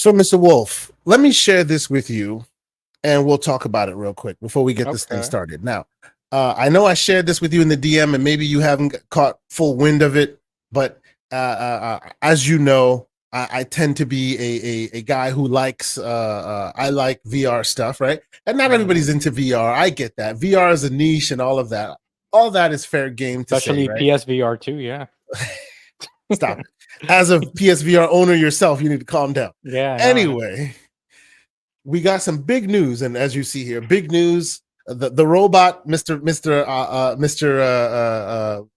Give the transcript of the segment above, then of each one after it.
So, Mr. Wolf, let me share this with you and we'll talk about it real quick before we get this thing started. Now, I know I shared this with you in the DM and maybe you haven't caught full wind of it, but as you know, I tend to be a guy who likes, I like VR stuff, right? And not everybody's into VR. I get that. VR is a niche and all of that. All that is fair game to Especially say, right? PSVR too, yeah. Stop it. As a PSVR owner yourself, you need to calm down. Yeah. Anyway, we got some big news, and as you see here, big news. The robot, Mr.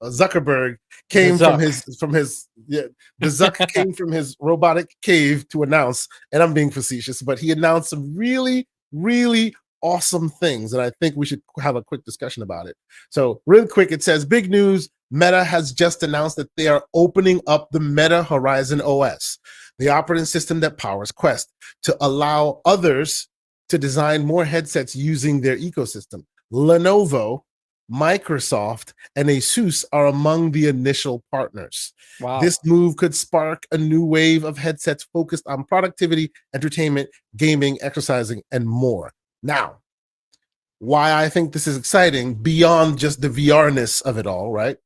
Zuckerberg came from his the Zuck came from his robotic cave to announce, and I'm being facetious, but he announced some really, really awesome things, and I think we should have a quick discussion about it. So, real quick, it says big news. Meta has just announced that they are opening up the Meta Horizon OS, the operating system that powers Quest, to allow others to design more headsets using their ecosystem. Lenovo, Microsoft, and Asus are among the initial partners. Wow. This move could spark a new wave of headsets focused on productivity, entertainment, gaming, exercising, and more. Now, why I think this is exciting beyond just the VR-ness of it all, right?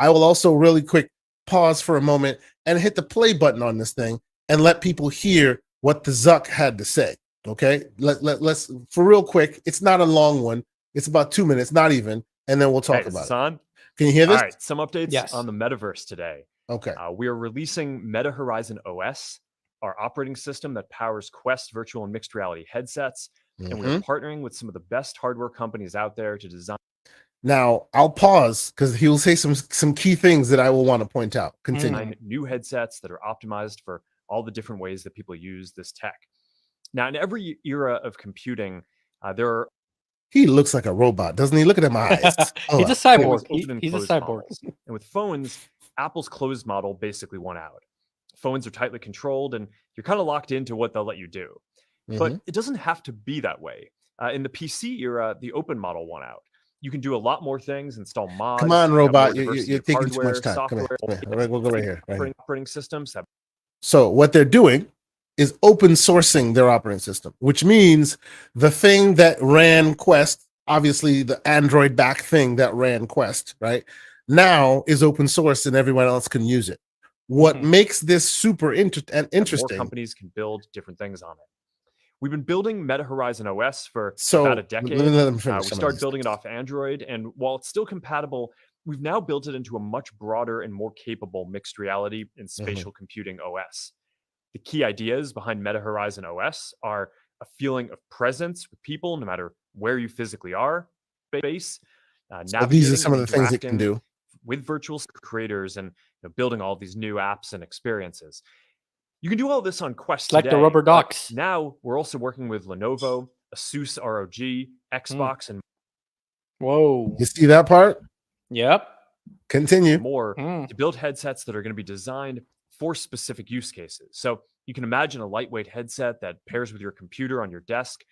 I will also really quick pause for a moment and hit the play button on this thing and let people hear what the Zuck had to say. Okay, let's for real quick. It's not a long one. It's about 2 minutes, not even, and then we'll talk about it. On? Can you hear this? All right, some updates on the metaverse today. Okay, we are releasing Meta Horizon OS, our operating system that powers Quest virtual and mixed reality headsets, and we're partnering with some of the best hardware companies out there to design. Now I'll pause because he will say some key things that I will want to point out. Continue. New headsets that are optimized for all the different ways that people use this tech. Now, in every era of computing, there are... He looks like a robot, doesn't he? Look at my eyes. He's a cyborg. He's a cyborg. Models. And with phones, Apple's closed model basically won out. Phones are tightly controlled, and you're kind of locked into what they'll let you do. But it doesn't have to be that way. In the PC era, the open model won out. You can do a lot more things, install mods. Come on, robot. You're taking too much time. Software, come here. We'll go right here. Operating systems. So what they're doing is open sourcing their operating system, which means the thing that ran Quest, obviously the Android back thing that ran Quest, right, now is open source and everyone else can use it. What makes this super interesting? More companies can build different things on it. We've been building Meta Horizon OS for about a decade. We started building it off Android, and while it's still compatible, we've now built it into a much broader and more capable mixed reality and spatial computing OS. The key ideas behind Meta Horizon OS are a feeling of presence with people, no matter where you physically are, space. So these are some of the things it can do with virtual creators and building all these new apps and experiences. You can do all this on Quest like today, the rubber ducks. Now we're also working with Lenovo, Asus ROG, Xbox, and whoa. You see that part? Yep. Continue. More to build headsets that are going to be designed for specific use cases. So you can imagine a lightweight headset that pairs with your computer on your desk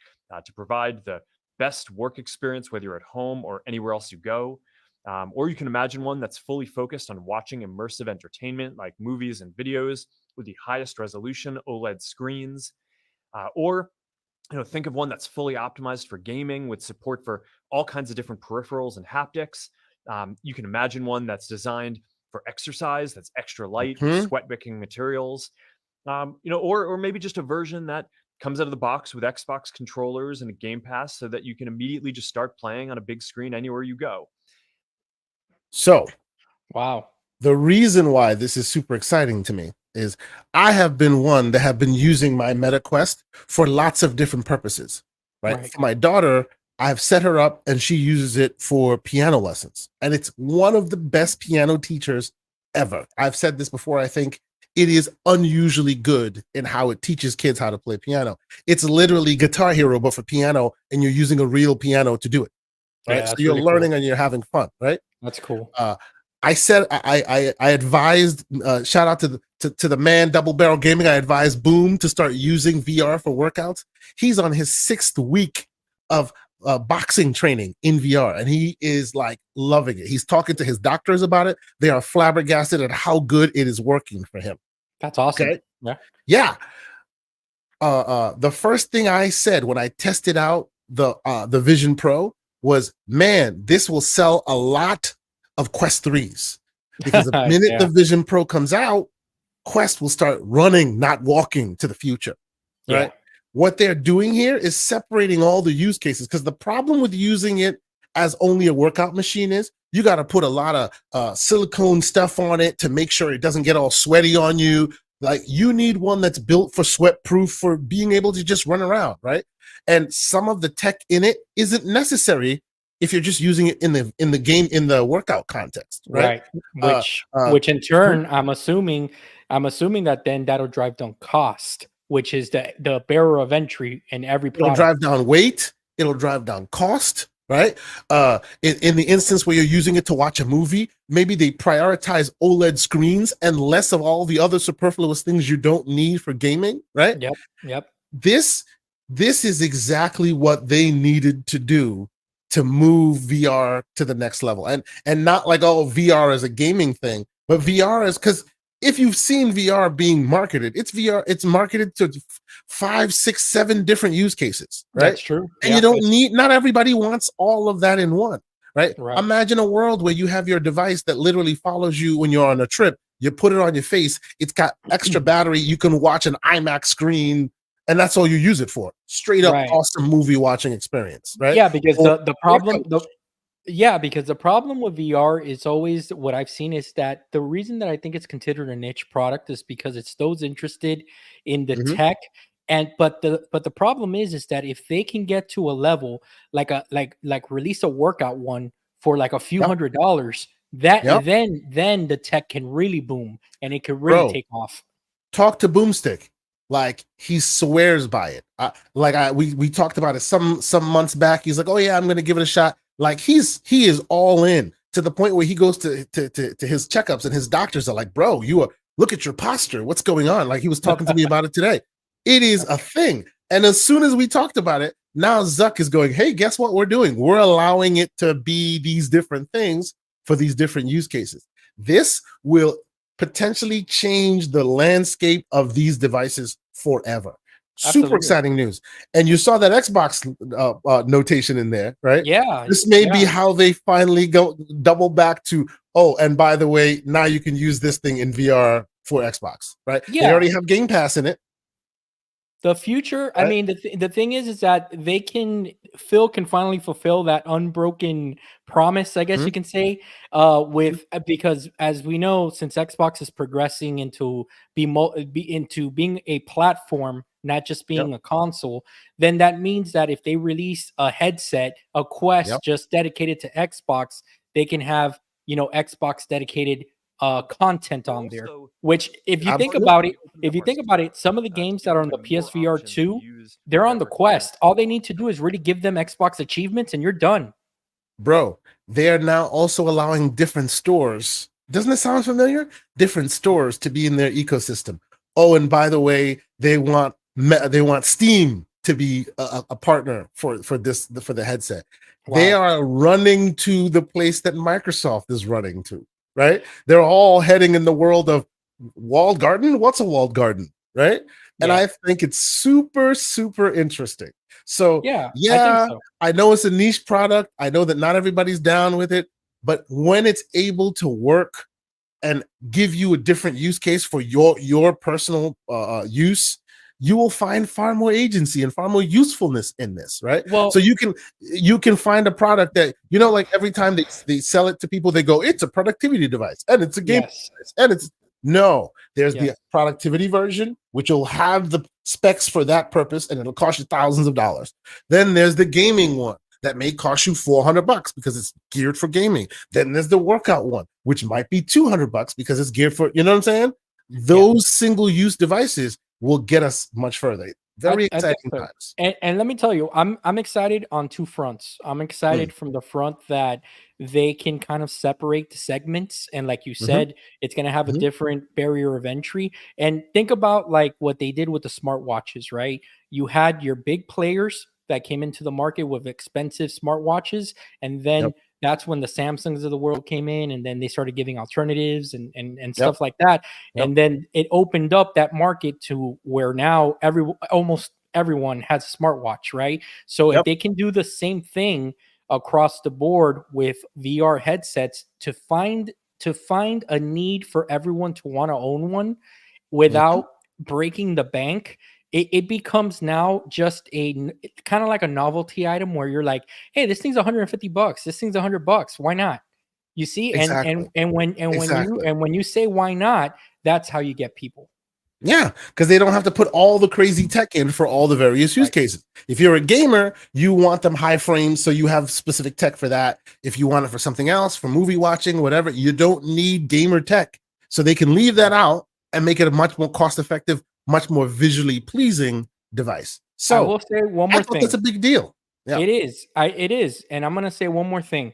to provide the best work experience, whether you're at home or anywhere else you go. Or you can imagine one that's fully focused on watching immersive entertainment like movies and videos with the highest resolution OLED screens. Or think of one that's fully optimized for gaming with support for all kinds of different peripherals and haptics. You can imagine one that's designed for exercise, that's extra light, sweat-wicking materials. Or maybe just a version that comes out of the box with Xbox controllers and a Game Pass so that you can immediately just start playing on a big screen anywhere you go. So, wow. The reason why this is super exciting to me is I have been one that have been using my Meta Quest for lots of different purposes, right? For my daughter, I've set her up and she uses it for piano lessons. And it's one of the best piano teachers ever. I've said this before. I think it is unusually good in how it teaches kids how to play piano. It's literally Guitar Hero, but for piano, and you're using a real piano to do it. Right. Yeah, so you're really learning cool. and you're having fun, right? That's cool. I said I advised shout out to the man Double Barrel Gaming. I advised Boom to start using VR for workouts. He's on his 6th week of boxing training in VR, and he is like loving it. He's talking to his doctors about it. They are flabbergasted at how good it is working for him. That's awesome. Okay? Yeah. Yeah. the first thing I said when I tested out the Vision Pro was, man, this will sell a lot of Quest 3s, because the minute Yeah. the Vision Pro comes out, Quest will start running, not walking to the future, right? Yeah. What they're doing here is separating all the use cases, because the problem with using it as only a workout machine is you got to put a lot of silicone stuff on it to make sure it doesn't get all sweaty on you. Like, you need one that's built for sweat proof, for being able to just run around, right? And some of the tech in it isn't necessary if you're just using it in the game, in the workout context, right? Right. Uh, Which in turn, I'm assuming that then that'll drive down cost, which is the barrier of entry in every It'll product. drive down weight. It'll drive down cost, right? In the instance where you're using it to watch a movie, maybe they prioritize OLED screens and less of all the other superfluous things you don't need for gaming, right? Yep. Yep. This is exactly what they needed to do to move VR to the next level, and not like, oh, VR is a gaming thing, but VR is, because if you've seen VR being marketed, it's marketed to 5, 6, 7 different use cases, right? That's true. And Yeah, you don't need, not everybody wants all of that in one, right? Right. Imagine a world where you have your device that literally follows you when you're on a trip. You put it on your face, it's got extra battery, you can watch an IMAX screen, and that's all you use it for. Straight up Right. awesome movie watching experience, right? Yeah, because Or the problem because the problem with VR is always, what I've seen is that the reason that I think it's considered a niche product is because it's those interested in the Mhm. tech. And but the problem is that if they can get to a level like release a workout one for like a few Yep, $100s, that yep. then the tech can really boom and it can really Bro, take off. talk to Boomstick. Like, he swears by it. We talked about it some months back. He's like, oh yeah, I'm gonna give it a shot. Like, he is all in, to the point where he goes to his checkups, and his doctors are like, bro, look at your posture. What's going on? Like, he was talking to me about it today. It is a thing. And as soon as we talked about it, now Zuck is going, hey, guess what we're doing? We're allowing it to be these different things for these different use cases. This will potentially change the landscape of these devices forever. Super Absolutely. exciting news. And you saw that Xbox notation in there, right? Yeah. This may be Yeah. how they finally go double back to, oh, and by the way, now you can use this thing in VR for Xbox, right? They Yeah. already have Game Pass in it. The future, I Right. mean, the thing is that Phil can finally fulfill that unbroken promise, I guess Mhm. you can say, with because as we know, since Xbox is progressing into into being a platform, not just Yep. being a console, then that means that if they release a headset, a Yep. Quest just dedicated to Xbox, they can have, Xbox dedicated content We're on there. also Which, if you think Absolutely. about it, opening up our some of the store, to games give that are on the even more PSVR options to 2, use they're on the whatever experience Quest. All they they need want. to do is really give them Xbox achievements and you're done. Bro, they are now also allowing different stores. Doesn't it sound familiar? Different stores to be in their ecosystem. Oh, and by the way, they want Steam to be a partner for the headset. They Wow. are running to the place that Microsoft is running to, right? They're all heading in the world of walled garden. What's a walled garden, right? And Yeah. I think it's super, super interesting. So Yeah, I think yeah, so. I know it's a niche product. I know that not everybody's down with it, but when it's able to work and give you a different use case for your personal use, you will find far more agency and far more usefulness in this, right? So Well, you can find a product that, like, every time they sell it to people, they go, it's a productivity device and it's a game yes. device and it's no. There's Yes. the productivity version, which will have the specs for that purpose, and it'll cost you thousands of dollars. Then there's the gaming one that may cost you $400 because it's geared for gaming. Then there's the workout one, which might be $200 because it's geared for, you know what I'm saying? Yeah. Those single use devices will get us much further. Very I think exciting so. times. And let me tell you, I'm excited on two fronts. I'm excited from the front that they can kind of separate the segments, and like you Mm-hmm. said, it's going to have a Mm-hmm. different barrier of entry. And think about like what they did with the smartwatches, right? You had your big players that came into the market with expensive smartwatches, and then Yep. that's when the Samsungs of the world came in, and then they started giving alternatives and Yep. stuff like that. Yep. And then it opened up that market to where now almost everyone has a smartwatch, right? So if Yep. they can do the same thing across the board with VR headsets to find a need for everyone to want to own one without breaking the bank, it becomes now just a kind of like a novelty item where you're like, hey, this thing's $150, this thing's $100, why not? You see, Exactly. when you say why not, that's how you get people. Yeah, because they don't have to put all the crazy tech in for all the various use cases. If you're a gamer, you want them high frames, so you have specific tech for that. If you want it for something else, for movie watching, whatever, you don't need gamer tech. So they can leave that out and make it a much more cost-effective, much more visually pleasing device. So I will say one more thing. That's a big deal. Yeah. It is. It is. And I'm gonna say one more thing.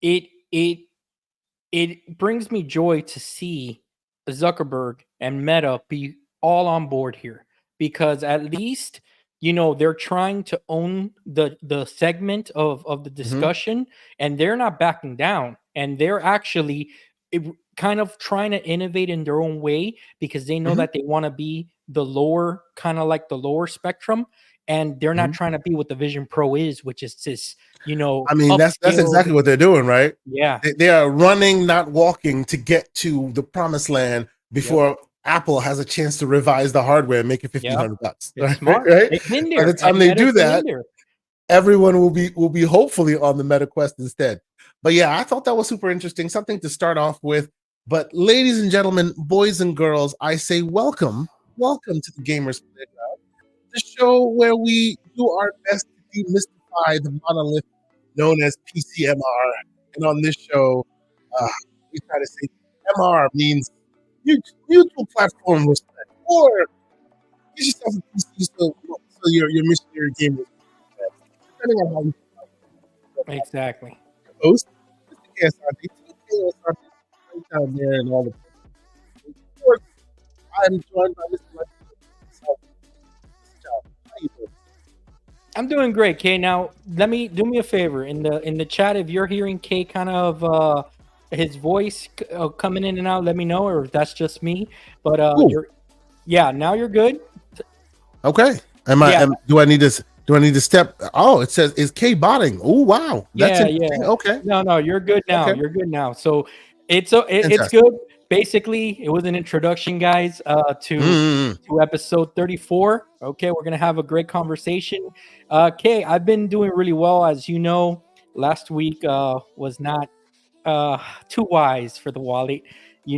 It brings me joy to see Zuckerberg and Meta be all on board here, because at least they're trying to own the segment of the discussion, and they're not backing down, and they're actually kind of trying to innovate in their own way, because they know that they want to be the lower, kind of like the lower spectrum, and they're not trying to be what the Vision Pro is, which is this I mean, that's exactly what they're doing, right? Yeah. They are running, not walking, to get to the promised land before Apple has a chance to revise the hardware and make it $1,500. Right? Smart. Right? By the time they do that, everyone will be hopefully on the Meta Quest instead. But yeah, I thought that was super interesting, something to start off with. But ladies and gentlemen, boys and girls, I say welcome to the Gamers Playground, the show where we do our best to demystify the monolith known as PCMR. And on this show, we try to say MR means mutual platform respect, or get yourself a PC so your missionary game is depending on how you exactly. host. Right down there and all the. I'm joined by Mr. I'm doing great, Kay. Now, do me a favor in the chat. If you're hearing Kay kind of his voice coming in and out, let me know, or if that's just me. But now you're good. Okay. Do I need to step? Oh, it says is Kay botting? Oh, wow. That's okay. No, you're good now. Okay. You're good now. So it's good. Basically, it was an introduction, guys, to episode 34. Okay, we're gonna have a great conversation. Kay, I've been doing really well, as you know. Last week was not too wise for the wallet.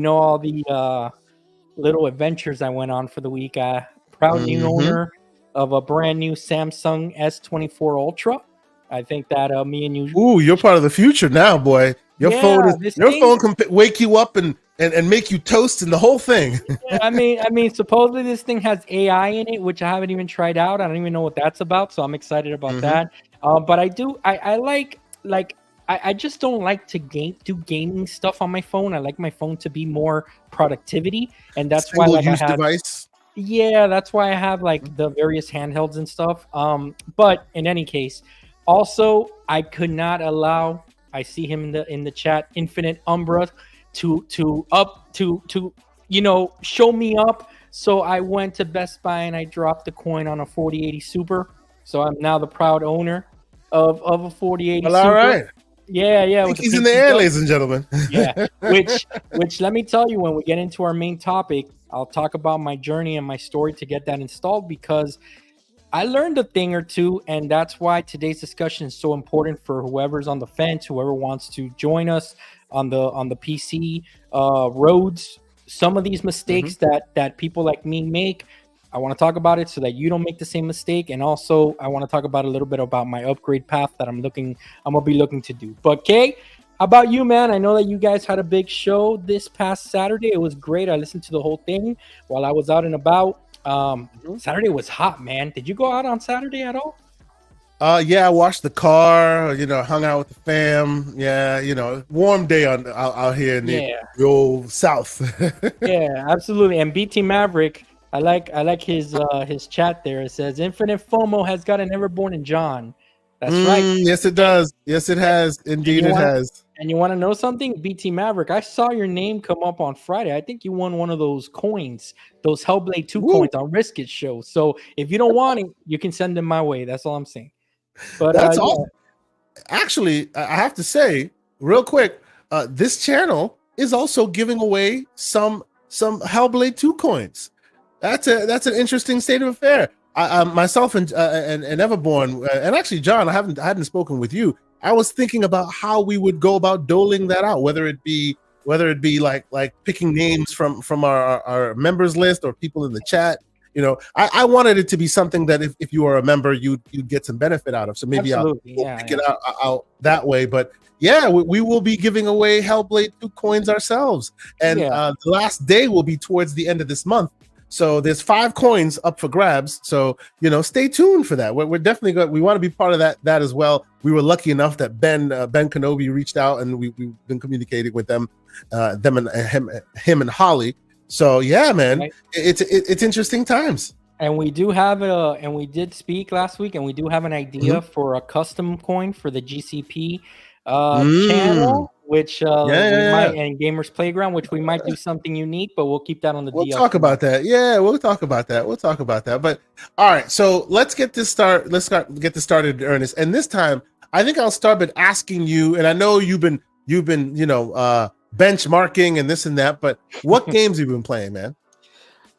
All the little adventures I went on for the week. Proud new owner of a brand new Samsung S24 Ultra. I think that me and you. Ooh, you're part of the future now, boy. Your phone can wake you up and make you toast and the whole thing. I mean, supposedly this thing has AI in it, which I haven't even tried out. I don't even know what that's about, so I'm excited about that. But I just don't like to do gaming stuff on my phone. I like my phone to be more productivity, and that's why I have device. Yeah, that's why I have like the various handhelds and stuff. But in any case, also I could not allow. I see him in the chat. Infinite Umbra to show me up. So I went to Best Buy and I dropped the coin on a 4080 Super. So I'm now the proud owner of a 4080 Super. All right. Yeah. He's in the air, ladies and gentlemen. Yeah. Which let me tell you, when we get into our main topic, I'll talk about my journey and my story to get that installed, because I learned a thing or two, and that's why today's discussion is so important for whoever's on the fence, whoever wants to join us on the PC roads. Some of these mistakes that people like me make, I want to talk about it so that you don't make the same mistake. And also, I want to talk about a little bit about my upgrade path that I'm gonna be looking to do. But Kay, how about you, man? I know that you guys had a big show this past Saturday. It was great. I listened to the whole thing while I was out and about. Saturday was hot, man. Did you go out on Saturday at all? Yeah, I washed the car, hung out with the fam. Yeah, warm day out here in the old South. Yeah, absolutely. And BT Maverick, I like his chat there. It says Infinite FOMO has got an Everborn and John. That's right. Yes, it does. Yes, it has. Indeed, it has. And you want to know something? BT Maverick, I saw your name come up on Friday. I think you won one of those coins, those Hellblade 2 Woo. coins on Risk It Show. So if you don't want it, you can send them my way. That's all I'm saying. But That's awesome. Actually, I have to say, real quick, this channel is also giving away some Hellblade 2 coins. That's an interesting state of affair. Myself and Everborn, and actually John, I hadn't spoken with you. I was thinking about how we would go about doling that out, whether it be like picking names from our members list or people in the chat. You know, I wanted it to be something that if you are a member, you'd get some benefit out of. So maybe I'll pick it out that way. But yeah, we will be giving away Hellblade 2 coins ourselves, and the last day will be towards the end of this month. So there's 5 coins up for grabs. So, you know, stay tuned for that. We're definitely going. We want to be part of that as well. We were lucky enough that Ben Kenobi reached out, and we've been communicating with them and him and Holly. So yeah, man, right. It's interesting times. And we do have and we did speak last week, and we do have an idea for a custom coin for the GCP channel, which might, and Gamers Playground, which we might do something unique, but we'll keep that on the DL. We'll talk about that. Yeah, we'll talk about that. But all right, so let's get this started in earnest. And this time, I think I'll start by asking you. And I know you've been benchmarking and this and that, but what games have you been playing, man?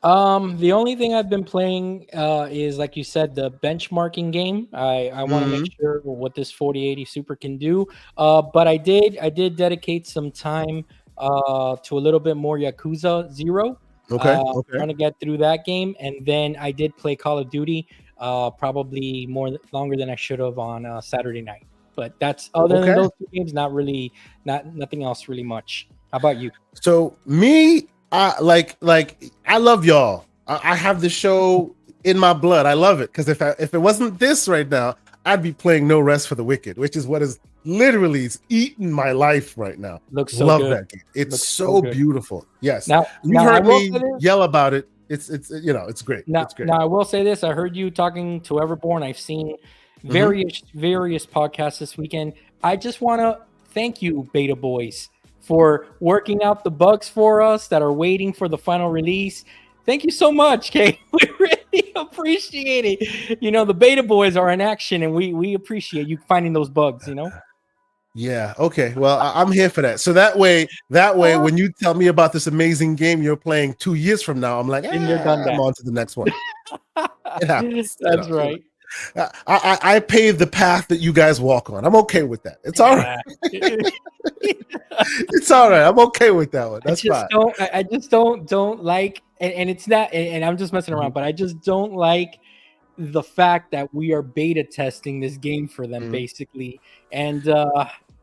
The only thing I've been playing is, like you said, the benchmarking game. I want to make sure what this 4080 Super can do. But I did dedicate some time to a little bit more Yakuza 0. Okay. Trying to get through that game, and then I did play Call of Duty probably longer than I should have on Saturday night. But that's other than those 2 games, nothing else really much. How about you? So me, I love y'all. I have the show in my blood. I love it because if it wasn't this right now, I'd be playing No Rest for the Wicked, which is what is literally eating my life right now. Looks so love good. That game. It's so beautiful. Yes. Now you heard me yell about it. It's great. It's great. Now I will say this. I heard you talking to Everborn. I've seen various podcasts this weekend. I just want to thank you, Beta Boys, for working out the bugs for us that are waiting for the final release. Thank you so much, Kay. We really appreciate it. You know, the Beta Boys are in action, and we appreciate you finding those bugs, you know? Yeah. Okay. Well, I'm here for that. So that way, when you tell me about this amazing game you're playing 2 years from now, I'm like, I'm on to the next one. It happens. That's right. I pave the path that you guys walk on. I'm okay with that. It's all right. It's all right. I'm okay with that one. That's fine. I just don't like, and it's not, and I'm just messing around, but I just don't like the fact that we are beta testing this game for them, basically. And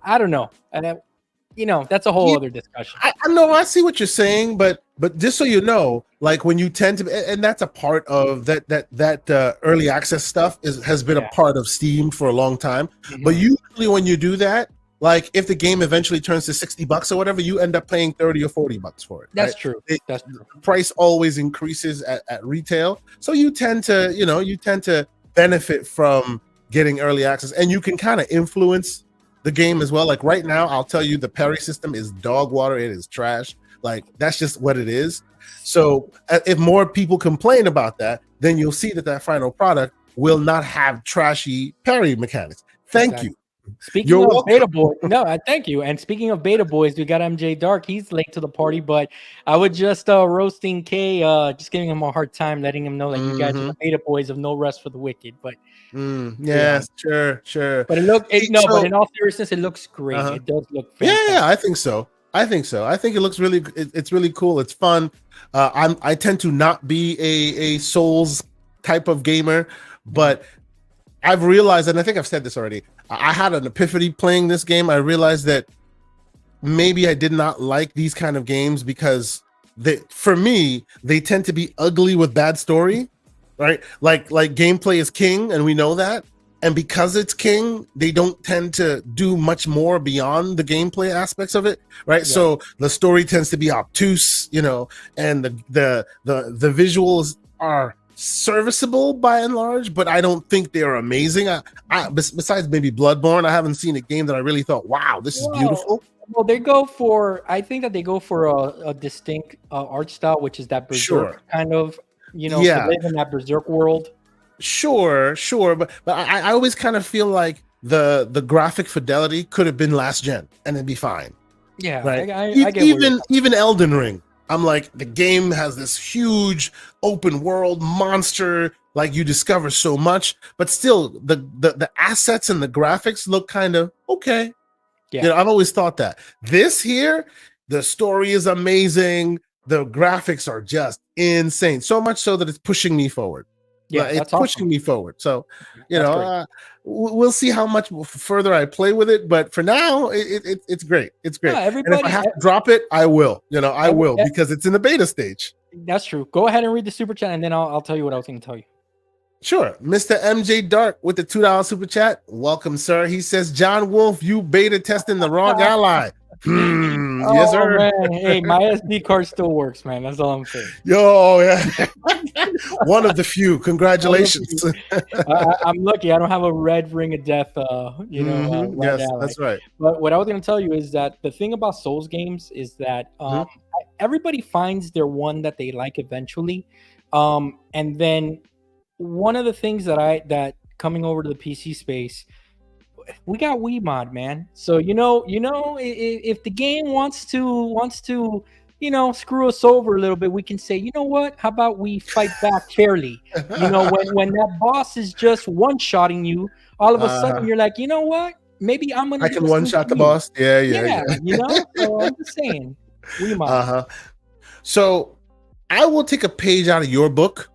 I don't know. That's a whole other discussion. I know. I see what you're saying, but just so you know, like when you tend to, and that's a part of that early access stuff has been a part of Steam for a long time. But usually when you do that, like if the game eventually turns to $60 or whatever, you end up paying $30 or $40 for it. That's true. That's true. The price always increases at retail, so you tend to benefit from getting early access, and you can kind of influence the game as well. Like right now, I'll tell you, the parry system is dog water. It is trash. Like that's just what it is. So if more people complain about that, then you'll see that final product will not have trashy parry mechanics. Thank you. Speaking of Beta Boys, thank you. And speaking of Beta Boys, we got MJ Dark. He's late to the party, but I would just roasting K, just giving him a hard time, letting him know that you guys are the Beta Boys of No Rest for the Wicked. But yes, sure. But but in all seriousness, it looks great. It does look fantastic. Yeah, I think so. I think it looks really. It's really cool. It's fun. I tend to not be a Souls type of gamer, but I've realized, and I think I've said this already, I had an epiphany playing this game. I realized that maybe I did not like these kind of games because for me, they tend to be ugly with bad story, right? Like gameplay is king, and we know that. And because it's king, they don't tend to do much more beyond the gameplay aspects of it, right? Yeah. So the story tends to be obtuse, and the visuals are serviceable by and large, but I don't think they're amazing. Besides maybe Bloodborne, I haven't seen a game that I really thought, wow, this is beautiful. Well, they go for, I think that they go for a distinct art style, which is that Berserk kind of, to live in that Berserk world. Sure, but I always kind of feel like the graphic fidelity could have been last gen and it'd be fine. Yeah, right. I get even Elden Ring. I'm like, the game has this huge open world monster, like you discover so much, but still the assets and the graphics look kind of okay. Yeah, I've always thought that. This here, the story is amazing. The graphics are just insane. So much so that it's pushing me forward. Yeah, it's pushing me forward. So, we'll see how much further I play with it. But for now, it's great. It's great. And if I have to drop it, I will. I will, because it's in the beta stage. That's true. Go ahead and read the super chat, and then I'll tell you what I was going to tell you. Sure. Mr. MJ Dark with the $2 super chat. Welcome, sir. He says, John Wolf, you beta testing the wrong ally. Yes, sir. Man. Hey, my SD card still works, man. That's all I'm saying. Yo, yeah. One of the few. Congratulations. I'm lucky. I don't have a red ring of death. Yes, ally. That's right. But what I was going to tell you is that the thing about Souls games is that everybody finds their one that they like eventually, and then one of the things that coming over to the PC space, we got Wiimote, man. So if the game wants to screw us over a little bit, we can say, you know what? How about we fight back fairly? When that boss is just one-shotting you, all of a sudden you're like, you know what? Maybe I can one-shot the boss. Yeah. So I'm just saying, Wiimote. So I will take a page out of your book.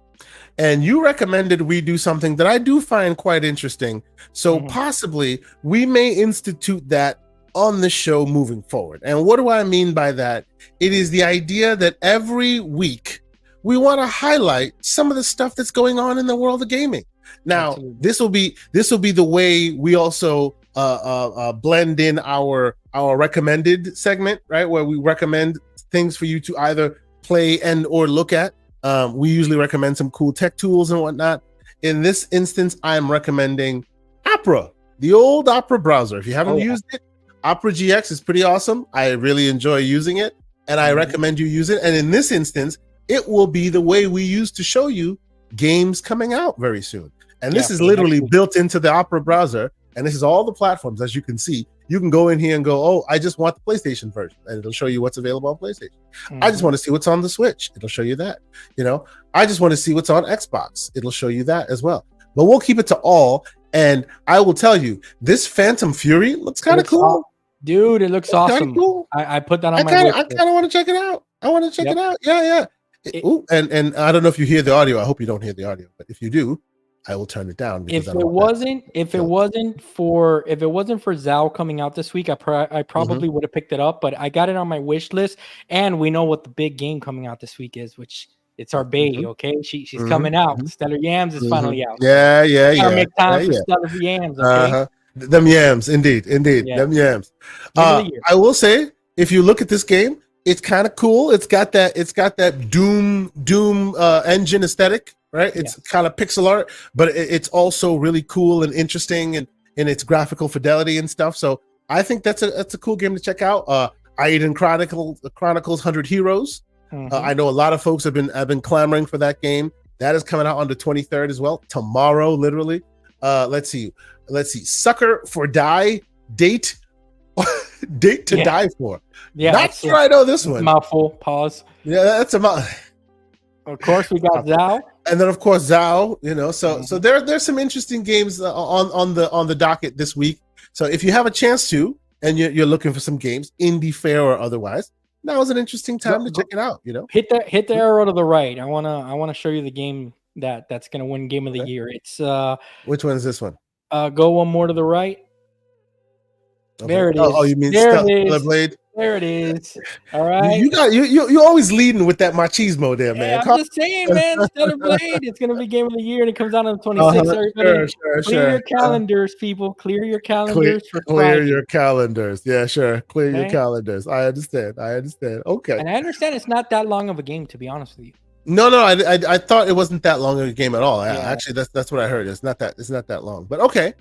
And you recommended we do something that I do find quite interesting. So possibly we may institute that on the show moving forward. And what do I mean by that? It is the idea that every week we want to highlight some of the stuff that's going on in the world of gaming. Now, this will be the way we also blend in our recommended segment, right? Where we recommend things for you to either play and or look at. We usually recommend some cool tech tools and whatnot. In this instance, I'm recommending Opera, the old Opera browser. If you haven't used it, Opera GX is pretty awesome. I really enjoy using it, and I recommend you use it. And in this instance, it will be the way we use to show you games coming out very soon. And this is literally built into the Opera browser, and this is all the platforms, as you can see. You can go in here and go, oh, I just want the PlayStation version, and it'll show you what's available on PlayStation. I just want to see what's on the Switch. It'll show you that. I just want to see what's on Xbox. It'll show you that as well. But we'll keep it to all, and I will tell you, this Phantom Fury looks kind of cool. Dude, it looks awesome. Cool. I put that on my list. I kind of want to check it out. I want to check it out. Yeah. And I don't know if you hear the audio. I hope you don't hear the audio, but if you do, I will turn it down. If it wasn't for Zao coming out this week, I probably would have picked it up. But I got it on my wish list, and we know what the big game coming out this week is, which it's our bae. Okay, she's coming out. Stellar Yams is finally out. Yeah. Make time for Stellar Yams. Okay? Them yams, indeed. Them yams. I will say, if you look at this game, it's kind of cool. It's got that Doom engine aesthetic. Right, it's kind of pixel art, but it's also really cool and interesting in its graphical fidelity and stuff. So I think that's a cool game to check out. Aiden Chronicles 100 Heroes. I know a lot of folks have been clamoring for that game. That is coming out on the 23rd as well, tomorrow, literally. Let's see. Sucker for Die Date to Die For. Yeah, not sure I know this one. Mouthful. Pause. Yeah, that's a mouth. Of course, we got Zao. And then, of course, Zao, so there's some interesting games on the docket this week. So if you have a chance to, and you're looking for some games, indie fair or otherwise, now is an interesting time to check it out. Hit the arrow to the right. I wanna show you the game that's gonna win Game of the Year. It's which one is this one? Go one more to the right. Okay. There it is. Oh, you mean Stellar Blade? There it is. All right. You always leading with that machismo there, man. I'm just saying, man. Stellar Blade. It's gonna be Game of the Year, and it comes out on the 26th. Clear your calendars, people. Clear your calendars. Clear your calendars. Yeah, sure. Clear your calendars. I understand. Okay. And I understand it's not that long of a game, to be honest with you. No, I thought it wasn't that long of a game at all. Yeah. Actually, that's what I heard. It's not that long. But okay.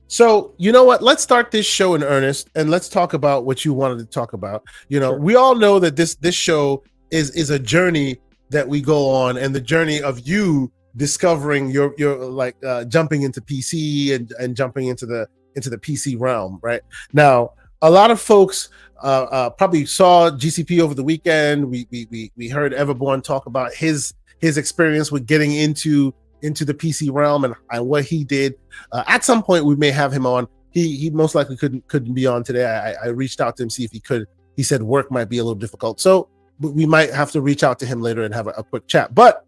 So you know what? Let's start this show in earnest, and let's talk about what you wanted to talk about. Sure. We all know that this show is a journey that we go on, and the journey of you discovering your like jumping into PC and jumping into the PC realm. Right now, a lot of folks probably saw GCP over the weekend. We heard Everborn talk about his experience with getting into the PC realm and what he did. At some point, we may have him on. He most likely couldn't be on today. I reached out to him, see if he could. He said work might be a little difficult, so we might have to reach out to him later and have a quick chat. But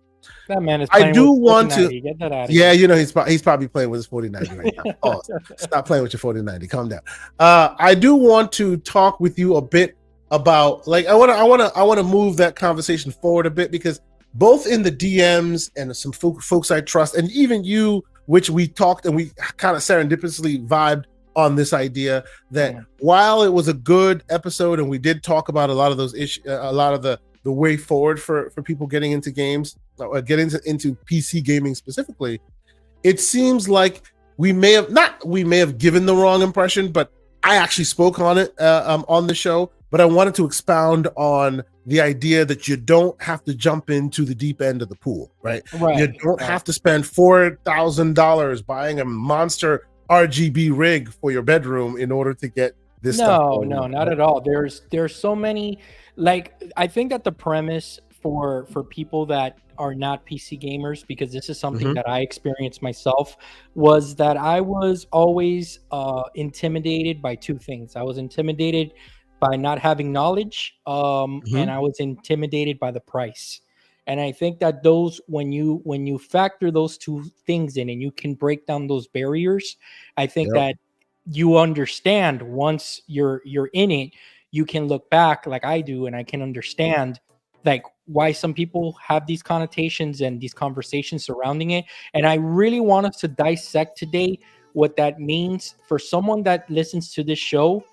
that man is I do want to. Get that out of yeah, here. he's probably playing with his 4090 right now. Oh, stop playing with your 4090. Calm down. I do want to talk with you a bit about like I want to move that conversation forward a bit, because both in the DMs and some folks I trust, and even you, which we talked and we kind of serendipitously vibed on this idea that while it was a good episode and we did talk about a lot of those issues, a lot of the way forward for people getting into games, getting into PC gaming specifically, it seems like we may have given the wrong impression, but I actually spoke on it on the show. But I wanted to expound on the idea that you don't have to jump into the deep end of the pool, right? You don't have to spend $4,000 buying a monster RGB rig for your bedroom in order to get this stuff. No, not at all. There's so many. Like, I think that the premise for people that are not PC gamers, because this is something that I experienced myself, was that I was always intimidated by two things. I was intimidated by not having knowledge, and I was intimidated by the price. And I think that those, when you factor those two things in and you can break down those barriers, I think that you understand once you're in it, you can look back like I do, and I can understand like why some people have these connotations and these conversations surrounding it. And I really want us to dissect today what that means for someone that listens to this show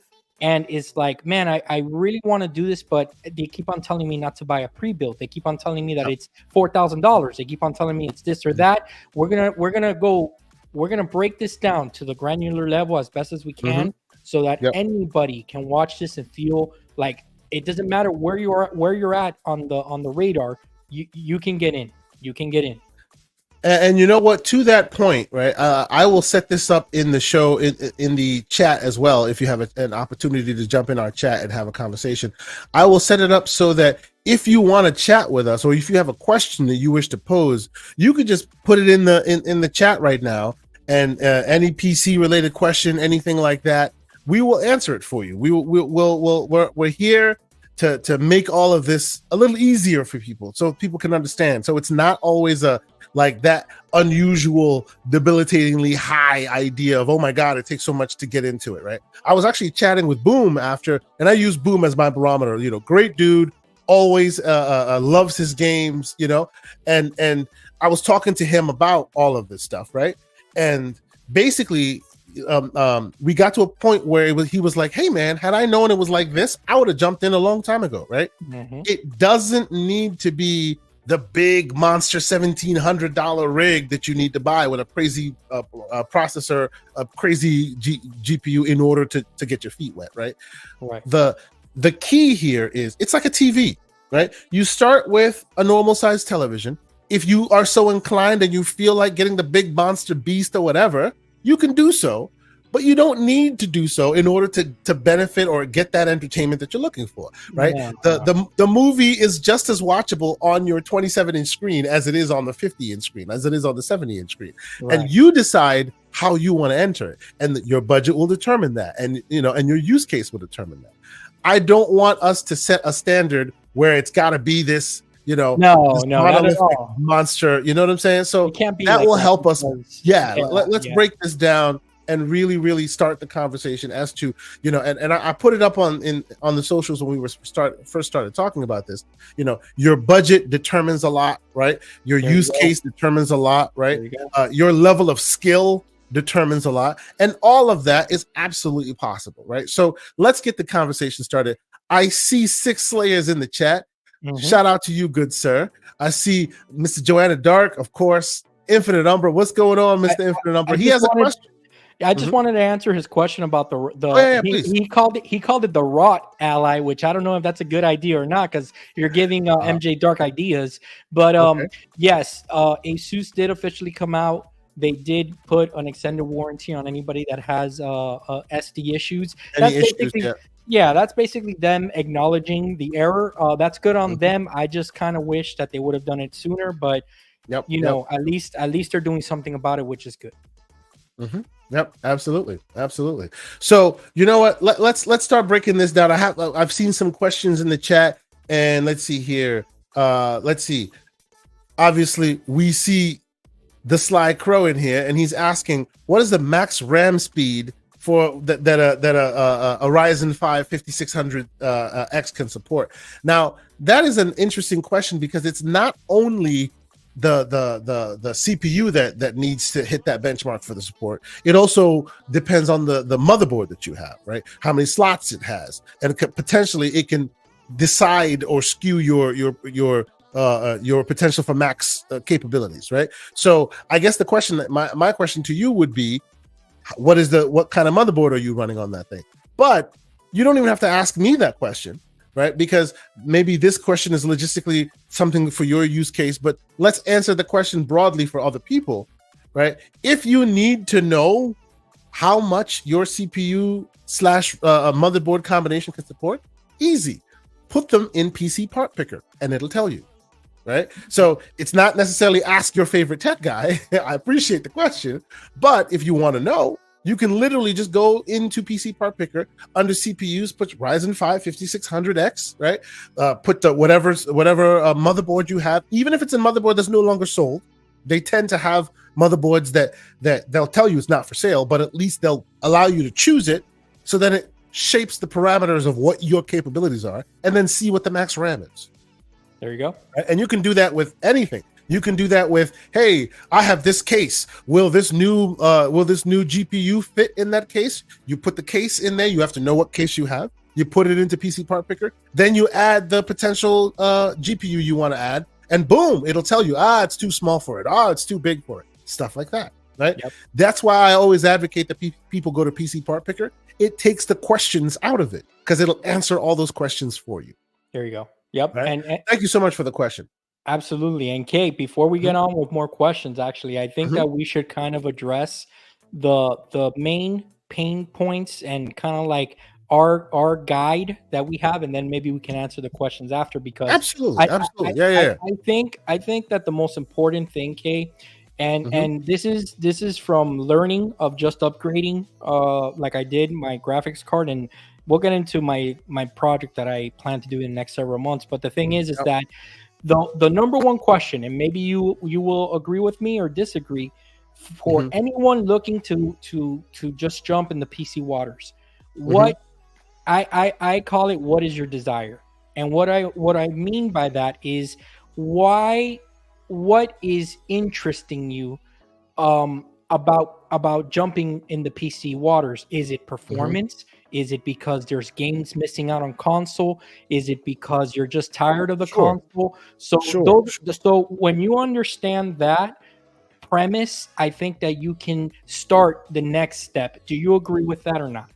and is like, man, I really want to do this, but they keep on telling me not to buy a pre-built. They keep on telling me that it's $4,000. They keep on telling me it's this or that. We're gonna break this down to the granular level as best as we can, so that anybody can watch this and feel like it doesn't matter where you're at on the radar. You can get in. You can get in. And you know what? To that point, right? I will set this up in the show in the chat as well. If you have an opportunity to jump in our chat and have a conversation, I will set it up so that if you want to chat with us, or if you have a question that you wish to pose, you could just put it in the chat right now. And any PC related question, anything like that, we will answer it for you. We're here to make all of this a little easier for people, so people can understand. So it's not always like that unusual, debilitatingly high idea of, oh my God, it takes so much to get into it, right? I was actually chatting with Boom after, and I use Boom as my barometer. Great dude, always loves his games, and I was talking to him about all of this stuff, right? And basically, we got to a point where he was like, hey man, had I known it was like this, I would have jumped in a long time ago, right? It doesn't need to be the big monster $1,700 rig that you need to buy with a crazy processor, a crazy GPU in order to get your feet wet, right? The key here is it's like a TV, right? You start with a normal size television. If you are so inclined and you feel like getting the big monster beast or whatever, you can do so, but you don't need to do so in order to benefit or get that entertainment that you're looking for, right? The movie is just as watchable on your 27-inch screen as it is on the 50-inch screen, as it is on the 70-inch screen. And you decide how you want to enter it, and your budget will determine that, and and your use case will determine that. I don't want us to set a standard where it's got to be this no, not at all. Monster, you know what I'm saying? So it can't be that like will that help us. Let's Yeah. break this down and really start the conversation as to, and I put it up on the socials when we were first started talking about this. Your budget determines a lot, right? Your use case determines a lot, right? Your level of skill determines a lot, and all of that is absolutely possible, right? So let's get the conversation started. I see 6 Slayers in the chat. Shout out to you, good sir. I see Mr. Joanna Dark, of course. Infinite Umbra. What's going on, Mr. Infinite Umbra? He has a question. I just wanted to answer his question about he called it the rot ally, which I don't know if that's a good idea or not, because you're giving MJ Dark ideas. But yes, Asus did officially come out. They did put an extended warranty on anybody that has SD issues. That's basically them acknowledging the error. That's good on them. I just kind of wish that they would have done it sooner, but at least they're doing something about it, which is good. Yep, absolutely. So you know what? Let's start breaking this down. I've seen some questions in the chat, and let's see here. Let's see. Obviously, we see the Sly Crow in here, and he's asking, what is the max RAM speed for that a Ryzen 5 5600X can support? Now, that is an interesting question, because it's not only the CPU that needs to hit that benchmark for the support. It also depends on the motherboard that you have, right? How many slots it has, and potentially it can decide or skew your potential for max capabilities, right? So I guess the question, my question to you would be, what kind of motherboard are you running on that thing? But you don't even have to ask me that question, right? Because maybe this question is logistically something for your use case, but let's answer the question broadly for other people, right? If you need to know how much your CPU / motherboard combination can support, easy. Put them in PC Part Picker and it'll tell you, right? So it's not necessarily ask your favorite tech guy. I appreciate the question, but if you want to know, you can literally just go into PC Part Picker, under CPUs, put Ryzen 5 5600X, right? Put the whatever motherboard you have, even if it's a motherboard that's no longer sold. They tend to have motherboards that they'll tell you it's not for sale, but at least they'll allow you to choose it, so that it shapes the parameters of what your capabilities are, and then see what the max RAM is. There you go. Right? And you can do that with anything. You can do that with, hey, I have this case. Will this new GPU fit in that case? You put the case in there. You have to know what case you have. You put it into PC Part Picker. Then you add the potential GPU you want to add, and boom, it'll tell you, it's too small for it. It's too big for it. Stuff like that, right? Yep. That's why I always advocate that people go to PC Part Picker. It takes the questions out of it, because it'll answer all those questions for you. There you go. Yep. Right? And thank you so much for the question. Absolutely. And Kate, before we get on with more questions, actually, I think that we should kind of address the main pain points and kind of like our guide that we have, and then maybe we can answer the questions after, because absolutely. I think that the most important thing, Kate, and this is from learning of just upgrading, like I did my graphics card, and we'll get into my project that I plan to do in the next several months. But the thing is that the number one question, and maybe you will agree with me or disagree, for anyone looking to just jump in the PC waters, what I call it, what is your desire? And what I mean by that is, what is interesting you about jumping in the PC waters? Is it performance? Is it because there's games missing out on console? Is it because you're just tired of the console? So when you understand that premise, I think that you can start the next step. Do you agree with that or not?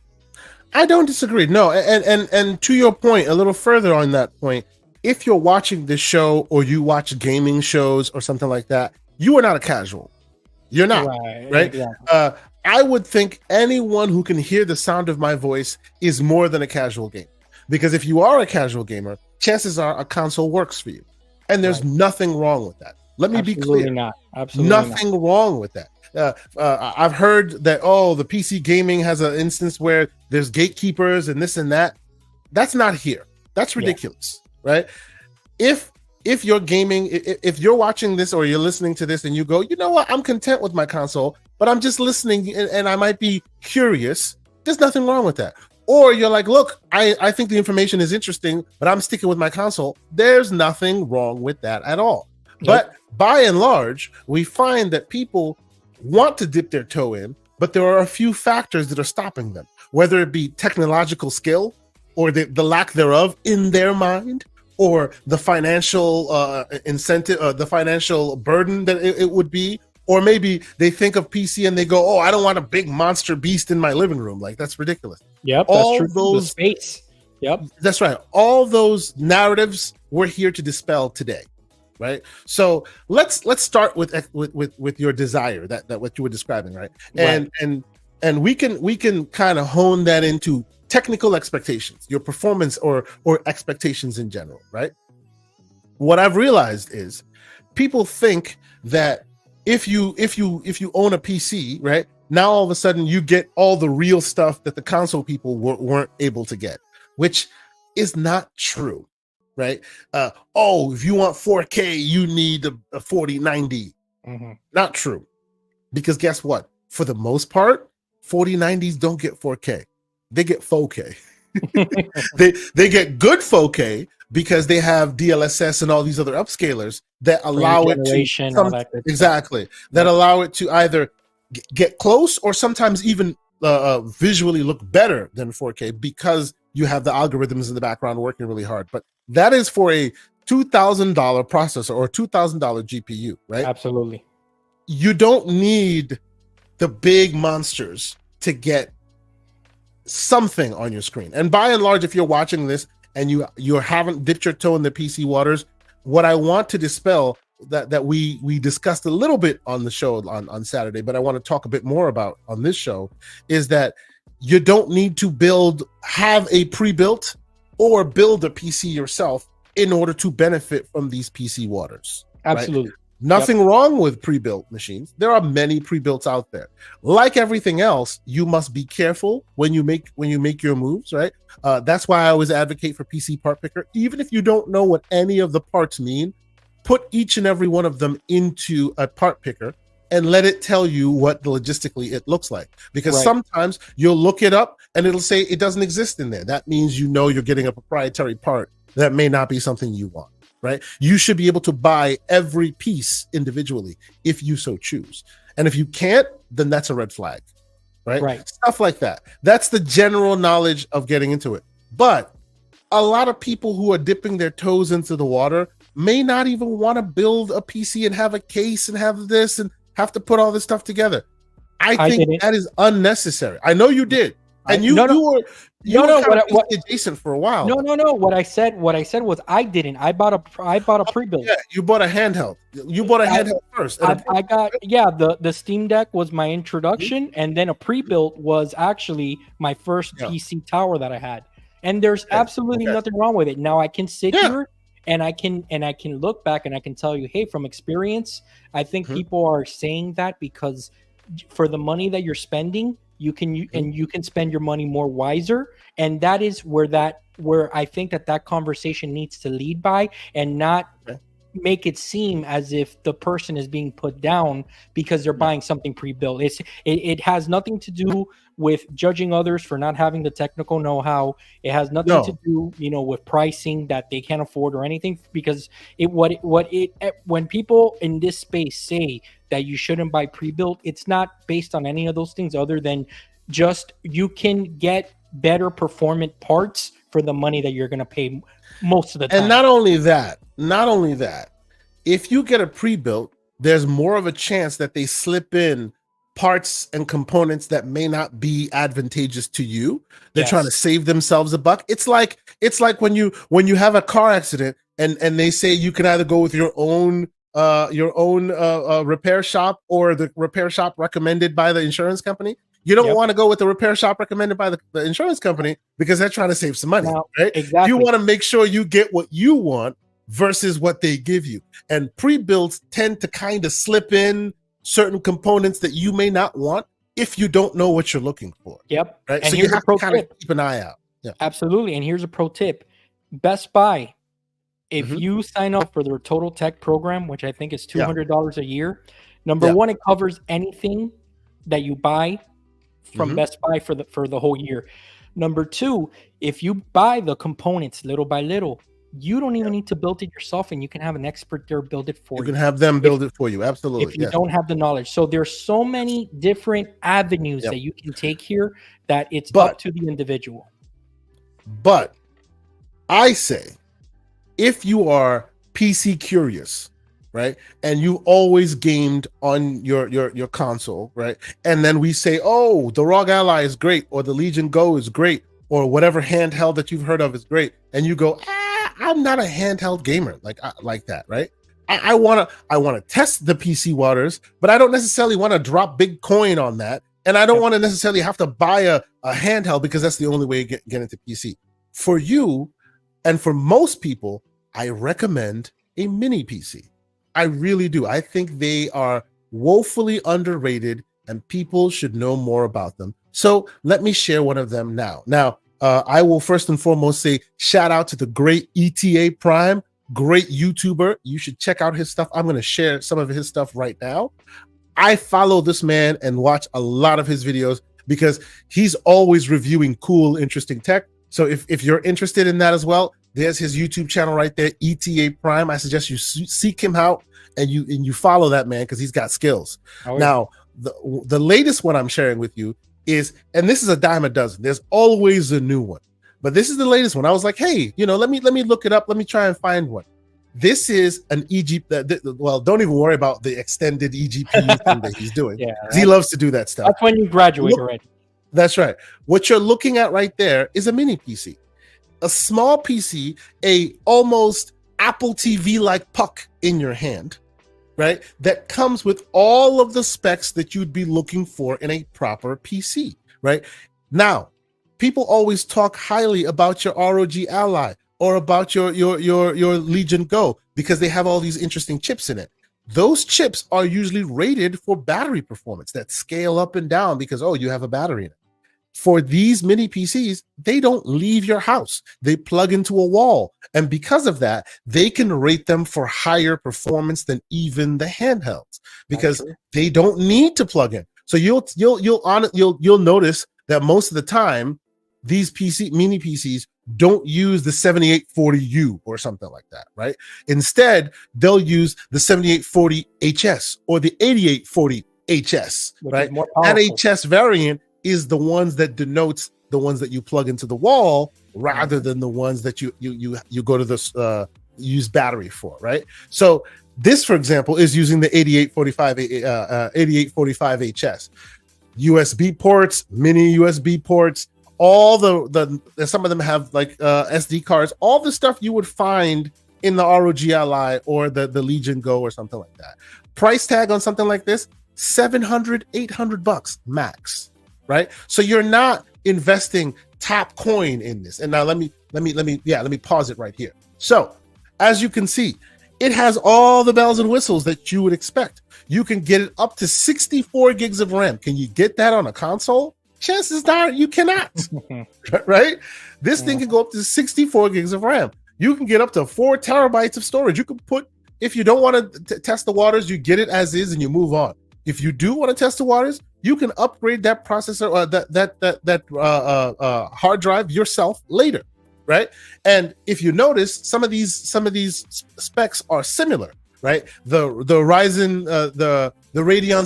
I don't disagree. No, and to your point, a little further on that point, if you're watching this show or you watch gaming shows or something like that, you are not a casual. You're not, right? Exactly. I would think anyone who can hear the sound of my voice is more than a casual gamer. Because if you are a casual gamer, chances are a console works for you. And there's nothing wrong with that. Let me be clear. Absolutely nothing wrong with that. I've heard that, the PC gaming has an instance where there's gatekeepers and this and that. That's not here. That's ridiculous, right? If you're gaming, if you're watching this or you're listening to this and you go, you know what, I'm content with my console, but I'm just listening and I might be curious, there's nothing wrong with that. Or you're like, look, I think the information is interesting, but I'm sticking with my console. There's nothing wrong with that at all. Nope. But by and large, we find that people want to dip their toe in, but there are a few factors that are stopping them, whether it be technological skill or the lack thereof in their mind, or the financial incentive, the financial burden that it would be. Or maybe they think of PC and they go, "Oh, I don't want a big monster beast in my living room. Like, that's ridiculous." Yep, that's true. The space. Yep, that's right. All those narratives we're here to dispel today, right? So let's start with your desire, that what you were describing, right? And we can kind of hone that into technical expectations, your performance or expectations in general, right? What I've realized is people think that if you own a PC, right, now all of a sudden you get all the real stuff that the console people weren't able to get, which is not true, right? If you want 4K, you need a 4090. Not true, because guess what? For the most part, 4090s don't get 4K; they get 4K. they get good 4K because they have DLSS and all these other upscalers that allow it to allow it to either get close or sometimes even visually look better than 4K because you have the algorithms in the background working really hard. But that is for a $2,000 processor or $2,000 GPU, right? Absolutely. You don't need the big monsters to get something on your screen. And by and large, if you're watching this and you haven't dipped your toe in the PC waters, what I want to dispel that we discussed a little bit on the show on Saturday, but I want to talk a bit more about on this show, is that you don't need to have a pre-built or build a PC yourself in order to benefit from these PC waters. Absolutely. Right? Nothing wrong with pre-built machines. There are many pre-builts out there. Like everything else, you must be careful when you make your moves, right? That's why I always advocate for PC Part Picker. Even if you don't know what any of the parts mean, put each and every one of them into a part picker and let it tell you what logistically it looks like. Because sometimes you'll look it up and it'll say it doesn't exist in there. That means you're getting a proprietary part that may not be something you want. Right? You should be able to buy every piece individually if you so choose. And if you can't, then that's a red flag, right? Stuff like that. That's the general knowledge of getting into it. But a lot of people who are dipping their toes into the water may not even want to build a PC and have a case and have this and have to put all this stuff together. I think that is unnecessary. I know you did. And you were adjacent for a while. No. What I said was I didn't. I bought a pre-built. Yeah, you bought a handheld. You bought a handheld first. I got the Steam Deck was my introduction, and then a pre-built was actually my first PC tower that I had. And there's absolutely nothing wrong with it. Now I can sit here and I can look back and I can tell you, hey, from experience, I think people are saying that because for the money that you're spending, you can spend your money more wiser, and that is where I think that conversation needs to lead by, and not make it seem as if the person is being put down because they're buying something pre-built. It has nothing to do with judging others for not having the technical know-how. It has nothing to do, with pricing that they can't afford or anything, because when people in this space say that you shouldn't buy pre-built, it's not based on any of those things other than just you can get better performant parts for the money that you're going to pay most of the time. And not only that, if you get a pre-built, there's more of a chance that they slip in parts and components that may not be advantageous to you. They're trying to save themselves a buck. It's like when you have a car accident and they say you can either go with your own repair shop or the repair shop recommended by the insurance company. You don't want to go with the repair shop recommended by the insurance company because they're trying to save some money, right? Exactly. You want to make sure you get what you want versus what they give you. And pre-builts tend to kind of slip in certain components that you may not want if you don't know what you're looking for. Yep. Right. And so you have to kind of keep an eye out. Yeah. Absolutely. And here's a pro tip. Best Buy, if you sign up for their Total Tech program, which I think is $200 a year, number one, it covers anything that you buy from Best Buy for the whole year. Number two, if you buy the components little by little, you don't even need to build it yourself, and you can have an expert there build it for you. You can have them build it for you. Absolutely. If you don't have the knowledge. So there's so many different avenues that you can take here that it's up to the individual. But I say if you are PC curious, right, and you always gamed on your console, right, and then we say, oh, the ROG Ally is great, or the Legion Go is great, or whatever handheld that you've heard of is great, and you go, I'm not a handheld gamer like that, right? I want to test the PC waters, but I don't necessarily want to drop big coin on that, and I don't want to necessarily have to buy a handheld because that's the only way to get into PC. For you, and for most people, I recommend a mini PC. I really do. I think they are woefully underrated and people should know more about them. So let me share one of them now. Now, I will first and foremost say shout out to the great ETA Prime, great YouTuber. You should check out his stuff. I'm going to share some of his stuff right now. I follow this man and watch a lot of his videos because he's always reviewing cool, interesting tech. So if you're interested in that as well, there's his YouTube channel right there, ETA Prime. I suggest you seek him out and you follow that man because he's got skills. Oh, yeah. Now, the latest one I'm sharing with you is, and this is a dime a dozen. There's always a new one, but this is the latest one. I was like, hey, let me look it up. Let me try and find one. This is an well, don't even worry about the extended eGPU thing that he's doing. Yeah, right. He loves to do that stuff. That's when you graduate already. That's right. What you're looking at right there is a mini PC. A small PC, a almost Apple TV-like puck in your hand, right? That comes with all of the specs that you'd be looking for in a proper PC, right? Now, people always talk highly about your ROG Ally or about your Legion Go because they have all these interesting chips in it. Those chips are usually rated for battery performance that scale up and down because, oh, you have a battery in it. For these mini PCs, they don't leave your house. They plug into a wall. And because of that, they can rate them for higher performance than even the handhelds because they don't need to plug in. So you'll notice that most of the time, these mini PCs don't use the 7840U or something like that, right? Instead, they'll use the 7840HS or the 8840HS, right? That HS variant is the ones that denotes the ones that you plug into the wall rather than the ones that you go to this use battery for, right? So this, for example, is using the 8845HS. USB ports, mini USB ports, all the some of them have like SD cards, all the stuff you would find in the ROG Ally or the Legion Go or something like that. Price tag on something like this, $700-800 max. Right, so you're not investing top coin in this. And now let me pause it right here. So as you can see, it has all the bells and whistles that you would expect. You can get it up to 64 gigs of RAM. Can you get that on a console? Chances are you cannot. Right? This thing can go up to 64 gigs of RAM. You can get up to 4 terabytes of storage. You can put, if you don't want to test the waters, you get it as is and you move on. If you do want to test the waters, you can upgrade that processor or that hard drive yourself later, right? And if you notice, some of these specs are similar, right? The Ryzen, the Radeon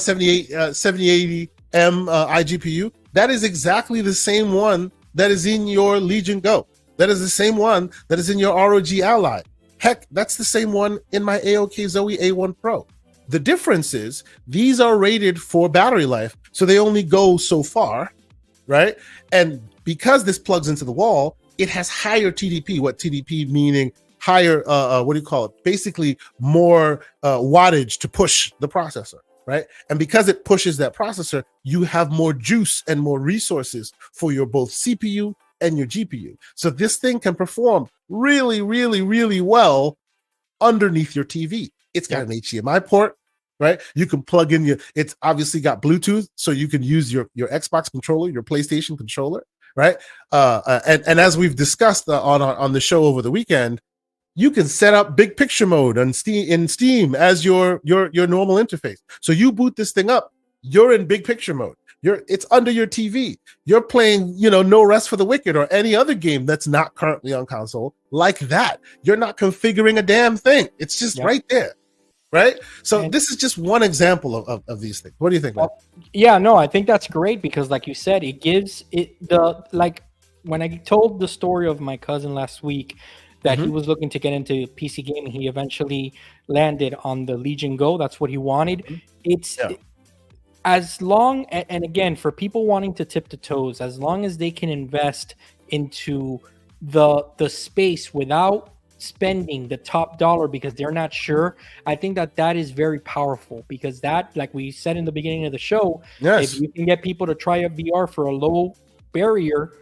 7080M iGPU, that is exactly the same one that is in your Legion Go. That is the same one that is in your ROG Ally. Heck, that's the same one in my AOK Zoe A1 Pro. The difference is these are rated for battery life, so they only go so far, right? And because this plugs into the wall, it has higher TDP. What TDP meaning? Higher, basically more wattage to push the processor, right? And because it pushes that processor, you have more juice and more resources for your both CPU and your GPU. So this thing can perform really, really, really well underneath your TV. It's got an HDMI port, right? You can plug in it's obviously got Bluetooth, so you can use your Xbox controller, your PlayStation controller, right? And as we've discussed on the show over the weekend, you can set up big picture mode in Steam as your normal interface. So you boot this thing up, you're in big picture mode. It's under your TV. You're playing, No Rest for the Wicked or any other game that's not currently on console like that. You're not configuring a damn thing. It's just right there, right? So this is just one example of these things. What do you think, man? Yeah, no, I think that's great because, like you said, it gives it when I told the story of my cousin last week, that he was looking to get into PC gaming. He eventually landed on the Legion Go. That's what he wanted. It's as long, and again, for people wanting to tip the toes, as long as they can invest into the space without spending the top dollar because they're not sure, I think that is very powerful, because that, like we said in the beginning of the show, if you can get people to try a VR for a low barrier,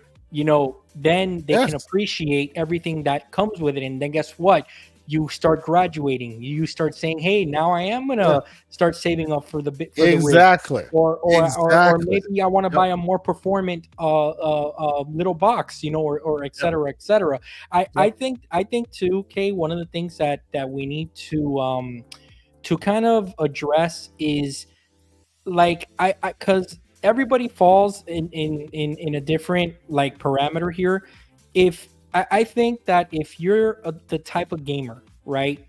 then they can appreciate everything that comes with it. And then guess what? You start graduating. You start saying, "Hey, now I am gonna start saving up for the bit." Exactly. Or maybe I want to buy a more performant little box, or et cetera, et cetera. I think too, Kay, one of the things that we need to kind of address is, like, because everybody falls in a different, like, parameter here. If I think that if you're the type of gamer, right,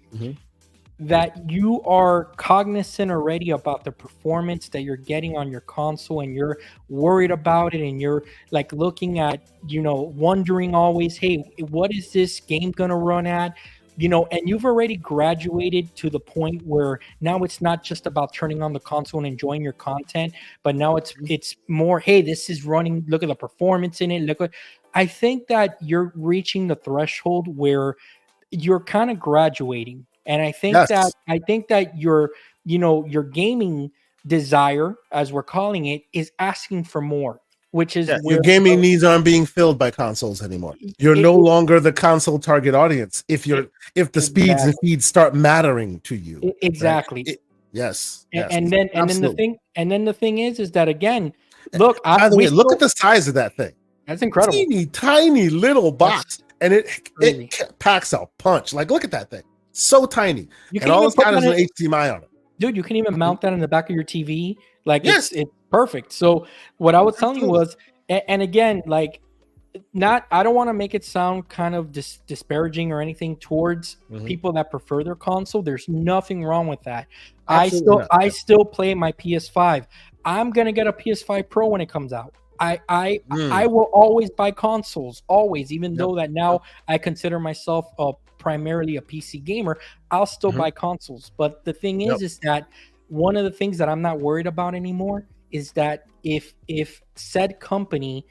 that you are cognizant already about the performance that you're getting on your console, and you're worried about it, and you're like looking at, wondering always, hey, what is this game gonna run at? And you've already graduated to the point where now it's not just about turning on the console and enjoying your content, but now it's more, hey, this is running, look at the performance in it. I think that you're reaching the threshold where you're kind of graduating. And I think that your gaming desire, as we're calling it, is asking for more, which is your gaming needs aren't being filled by consoles anymore. You're no longer the console target audience if the speeds and feeds start mattering to you. Exactly. Right? Yes. And then the thing is that, again, look, by the way, look at the size of that thing. That's incredible. Tiny little box, and it packs a punch. Like, look at that thing, so tiny, and all it's got is an HDMI on it. Dude, you can even mount that in the back of your TV. Like, it's perfect. So what I was telling you was, and again, like, I don't want to make it sound kind of disparaging or anything towards people that prefer their console. There's nothing wrong with that. I still play my PS5. I'm gonna get a PS5 Pro when it comes out. I will always buy consoles, always, even though that now I consider myself primarily a PC gamer. I'll still buy consoles. But the thing is that one of the things that I'm not worried about anymore is that if said company,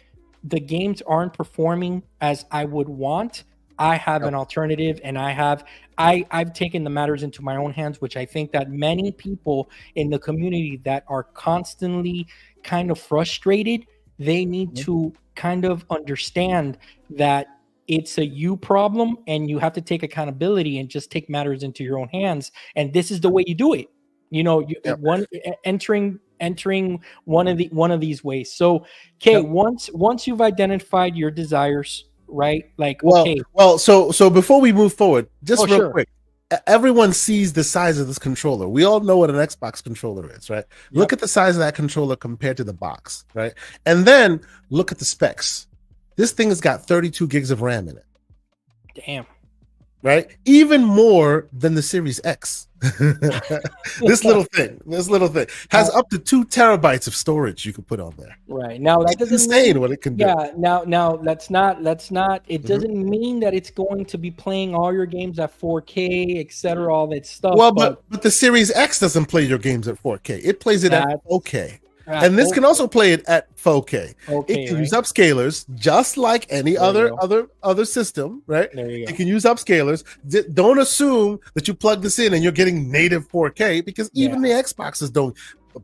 the games aren't performing as I would want, I have an alternative, and I've taken the matters into my own hands, which I think that many people in the community that are constantly kind of frustrated, they need to kind of understand that it's a you problem, and you have to take accountability and just take matters into your own hands. And this is the way you do it. Entering one of these ways. So, okay, once you've identified your desires, right? Like, so before we move forward, just real quick, everyone sees the size of this controller. We all know what an Xbox controller is, right? Look at the size of that controller compared to the box, right? And then look at the specs. This thing has got 32 gigs of RAM in it. Damn. Right? Even more than the Series X. This little thing has up to 2 terabytes of storage you can put on there. Right. Now, that doesn't mean what it can do. Yeah. Now let's not. It doesn't mean that it's going to be playing all your games at 4K, etc. All that stuff. Well, but the Series X doesn't play your games at 4K. It plays it at 4K. And this can also play it at 4K. It can use upscalers just like any other system, right? There you go. It can use upscalers. Don't assume that you plug this in and you're getting native 4K, because even the Xboxes don't.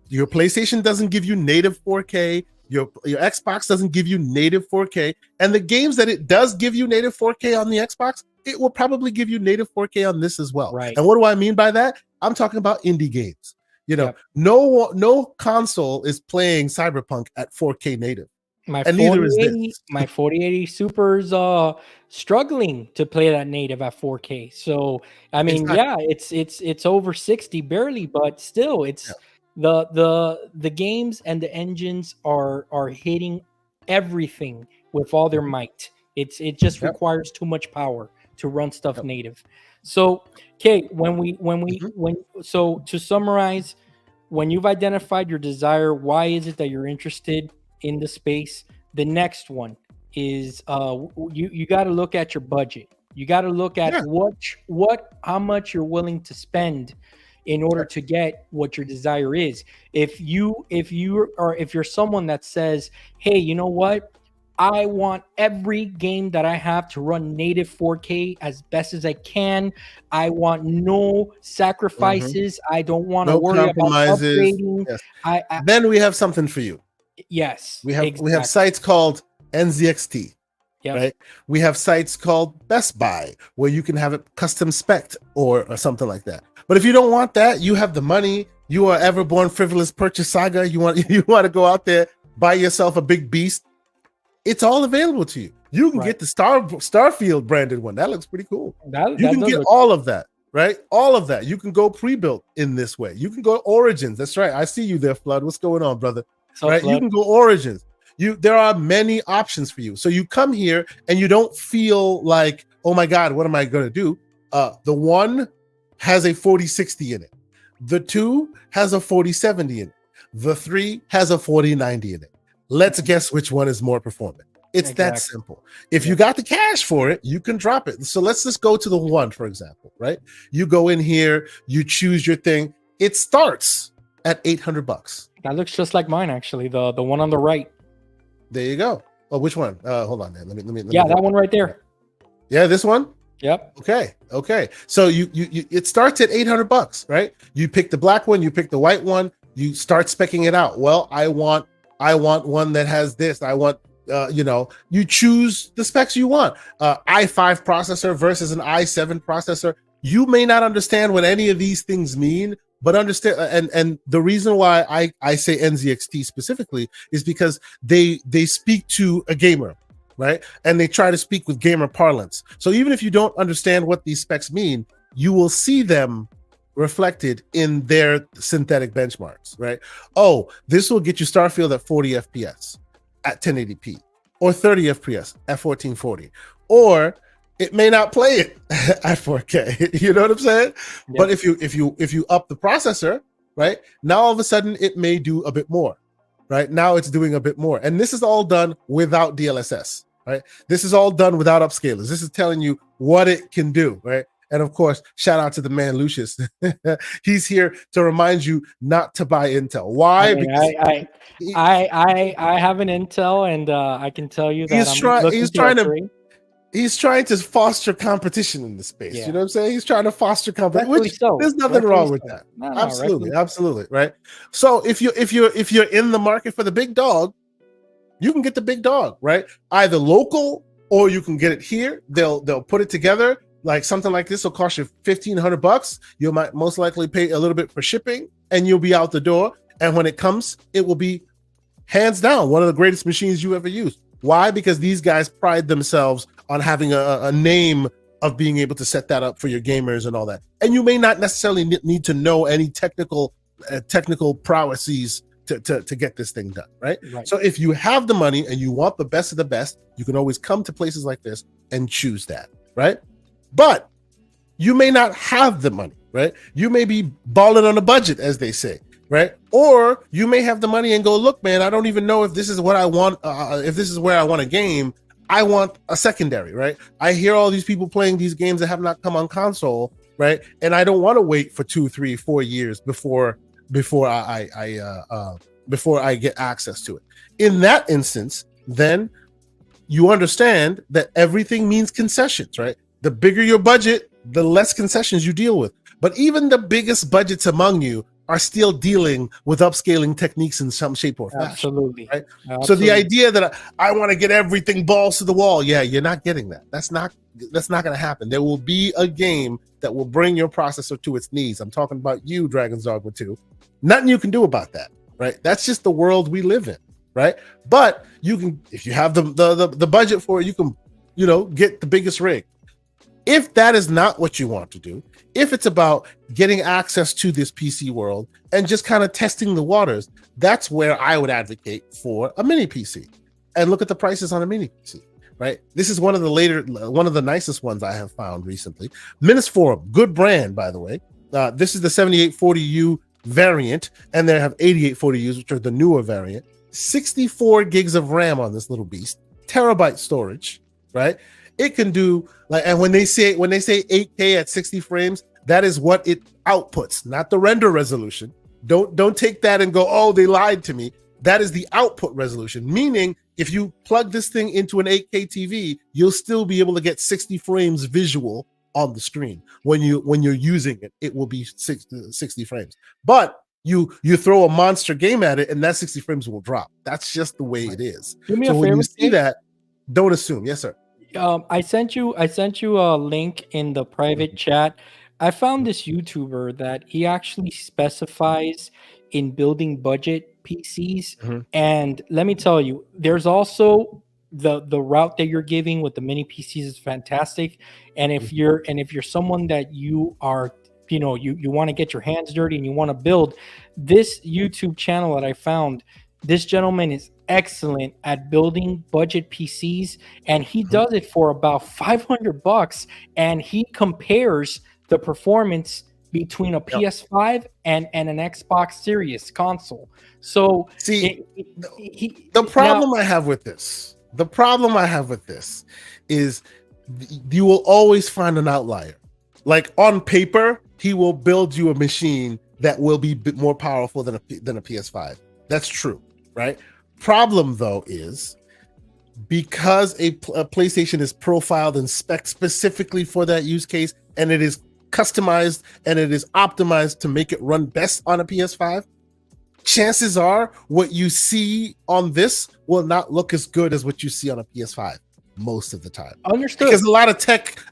Your PlayStation doesn't give you native 4K. Your Xbox doesn't give you native 4K. And the games that it does give you native 4K on the Xbox, it will probably give you native 4K on this as well. Right. And what do I mean by that? I'm talking about indie games. No console is playing Cyberpunk at 4K native. My 4080 Super's struggling to play that native at 4K. So I mean, it's over 60 barely, but still, it's the games and the engines are hitting everything with all their might. It just requires too much power to run stuff native. So, okay, so to summarize, when you've identified your desire, why is it that you're interested in the space? The next one is you got to look at your budget. You got to look at how much you're willing to spend in order to get what your desire is. If you're someone that says, hey, you know what, I want every game that I have to run native 4K as best as I can. I want no sacrifices. I don't want to worry about upgrading. Yes. I Then we have something for you. Yes, we have sites called NZXT. Yep. Right. We have sites called Best Buy where you can have it custom spec'd or something like that. But if you don't want that, you have the money. You are Everborn Frivolous Purchase Saga. You want to go out there, buy yourself a big beast. It's all available to you. You can get the Starfield branded one. That looks pretty cool. You can get all of that, right? All of that. You can go pre-built in this way. You can go Origins. That's right. I see you there, Flood. What's going on, brother? Right? You can go Origins. There are many options for you. So you come here and you don't feel like, oh my God, what am I going to do? The one has a 4060 in it. The two has a 4070 in it. The three has a 4090 in it. Let's guess which one is more performant. It's that simple. If you got the cash for it, you can drop it. So let's just go to the one, for example, right? You go in here, you choose your thing. It starts at $800. That looks just like mine, actually. The one on the right. There you go. Oh, which one? Hold on, man. Let me that one right there. Yeah, this one. Yep. Okay. So you it starts at $800, right? You pick the black one, you pick the white one, you start speccing it out. Well, I want one that has this. I want you choose the specs you want. i5 processor versus an i7 processor. You may not understand what any of these things mean, but understand, and the reason why I say NZXT specifically is because they speak to a gamer, right? And they try to speak with gamer parlance. So even if you don't understand what these specs mean, you will see them reflected in their synthetic benchmarks, right? Oh, this will get you Starfield at 40 FPS at 1080p, or 30 FPS at 1440, or it may not play it at 4K. You know what I'm saying? Yeah. But if you up the processor, right, now all of a sudden it may do a bit more, right? Now it's doing a bit more, and this is all done without DLSS, right? This is all done without upscalers. This is telling you what it can do, right? And of course, shout out to the man Lucius. He's here to remind you not to buy Intel. Why? Because I have an Intel, and I can tell you that he's trying to foster competition in the space. Yeah. You know what I'm saying? He's trying to foster competition. There's nothing wrong with that. No, absolutely, right? So if you're in the market for the big dog, you can get the big dog, right? Either local or you can get it here. They'll put it together. Like something like this will cost you $1,500. You might most likely pay a little bit for shipping, and you'll be out the door. And when it comes, it will be hands down one of the greatest machines you ever used. Why? Because these guys pride themselves on having a name of being able to set that up for your gamers and all that. And you may not necessarily need to know any technical prowesses to get this thing done, right? So if you have the money and you want the best of the best, you can always come to places like this and choose that, right? But you may not have the money, right? You may be balling on a budget, as they say, right? Or you may have the money and go, look, man, I don't even know if this is what I want. If this is where I want a game, I want a secondary, right? I hear all these people playing these games that have not come on console, right? And I don't want to wait for 2, 3, 4 years before I get access to it. In that instance, then you understand that everything means concessions, right? The bigger your budget, the less concessions you deal with. But even the biggest budgets among you are still dealing with upscaling techniques in some shape or fashion. Absolutely. Right? Absolutely. So the idea that I want to get everything balls to the wall, you're not getting that. That's not going to happen. There will be a game that will bring your processor to its knees. I'm talking about you, Dragon's Dogma 2. Nothing you can do about that, right? That's just the world we live in, right? But you can, if you have the budget for it, you can, get the biggest rig. If that is not what you want to do, if it's about getting access to this PC world and just kind of testing the waters, that's where I would advocate for a mini PC. And look at the prices on a mini PC, right? This is one of the nicest ones I have found recently. Minisforum, good brand, by the way. This is the 7840U variant, and they have 8840Us, which are the newer variant. 64 gigs of RAM on this little beast, terabyte storage, right? it can do like, and when they say 8K at 60 frames, that is what it outputs, not the render resolution. Don't take that and go, oh, they lied to me. That is the output resolution, meaning if you plug this thing into an 8K TV, you'll still be able to get 60 frames visual on the screen. When you're using it, it will be 60 frames. But you throw a monster game at it and that 60 frames will drop. That's just the way it is. Do me so a when favor, you see that, don't assume. Yes, sir. I sent you a link in the private chat. I found this YouTuber that he actually specifies in building budget PCs. And let me tell you, there's also the route that you're giving with the mini PCs is fantastic. And if you're someone that you are, you want to get your hands dirty and you want to build, this YouTube channel that I found, this gentleman is excellent at building budget PCs, and he does it for about $500, and he compares the performance between a PS5 and an Xbox Series console. So see, the problem I have with this is you will always find an outlier. Like on paper, he will build you a machine that will be more powerful than a PS5. That's true, right? Problem though is because a PlayStation is profiled and spec specifically for that use case, and it is customized and it is optimized to make it run best on a PS5, chances are what you see on this will not look as good as what you see on a PS5 most of the time. Understood. Because a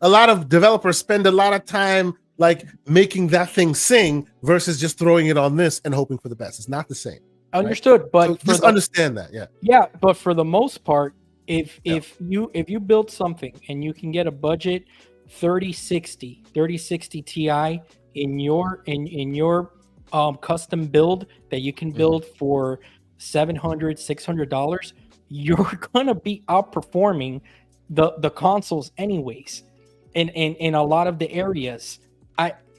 lot of developers spend a lot of time like making that thing sing versus just throwing it on this and hoping for the best. It's not the same. Understood, right? but so just understand that, but for the most part, if you build something and you can get a budget 3060 Ti in your custom build that you can build for $700-$600, you're gonna be outperforming the consoles anyways in a lot of the areas.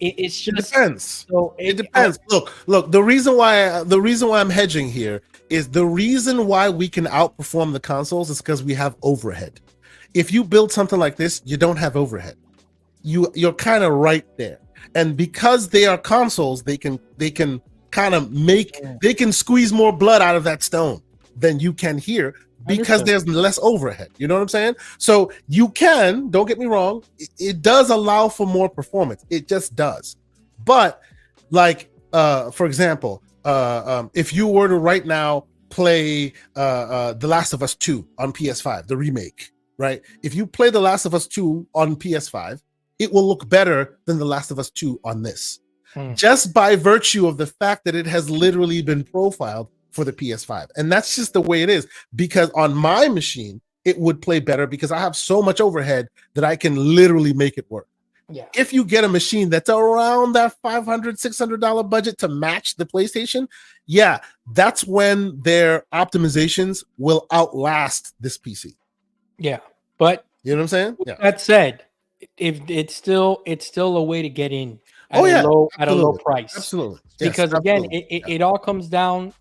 It depends. So it depends. Look. The reason why I'm hedging here is the reason why we can outperform the consoles is because we have overhead. If you build something like this, you don't have overhead. You're kind of right there, and because they are consoles, they can kind of they can squeeze more blood out of that stone than you can here. Because there's less overhead, you know what I'm saying? So you can, don't get me wrong, it does allow for more performance. It just does. But like, for example, if you were to right now play The Last of Us 2 on PS5, the remake, right? If you play The Last of Us 2 on PS5, it will look better than The Last of Us 2 on this. Just by virtue of the fact that it has literally been profiled for the PS5. And that's just the way it is, because on my machine, it would play better because I have so much overhead that I can literally make it work. Yeah. If you get a machine that's around that $500-$600 budget to match the PlayStation, that's when their optimizations will outlast this PC. Yeah. But you know what I'm saying? Yeah. That said, if it's still a way to get in at a low price. Absolutely. Because again, it all comes down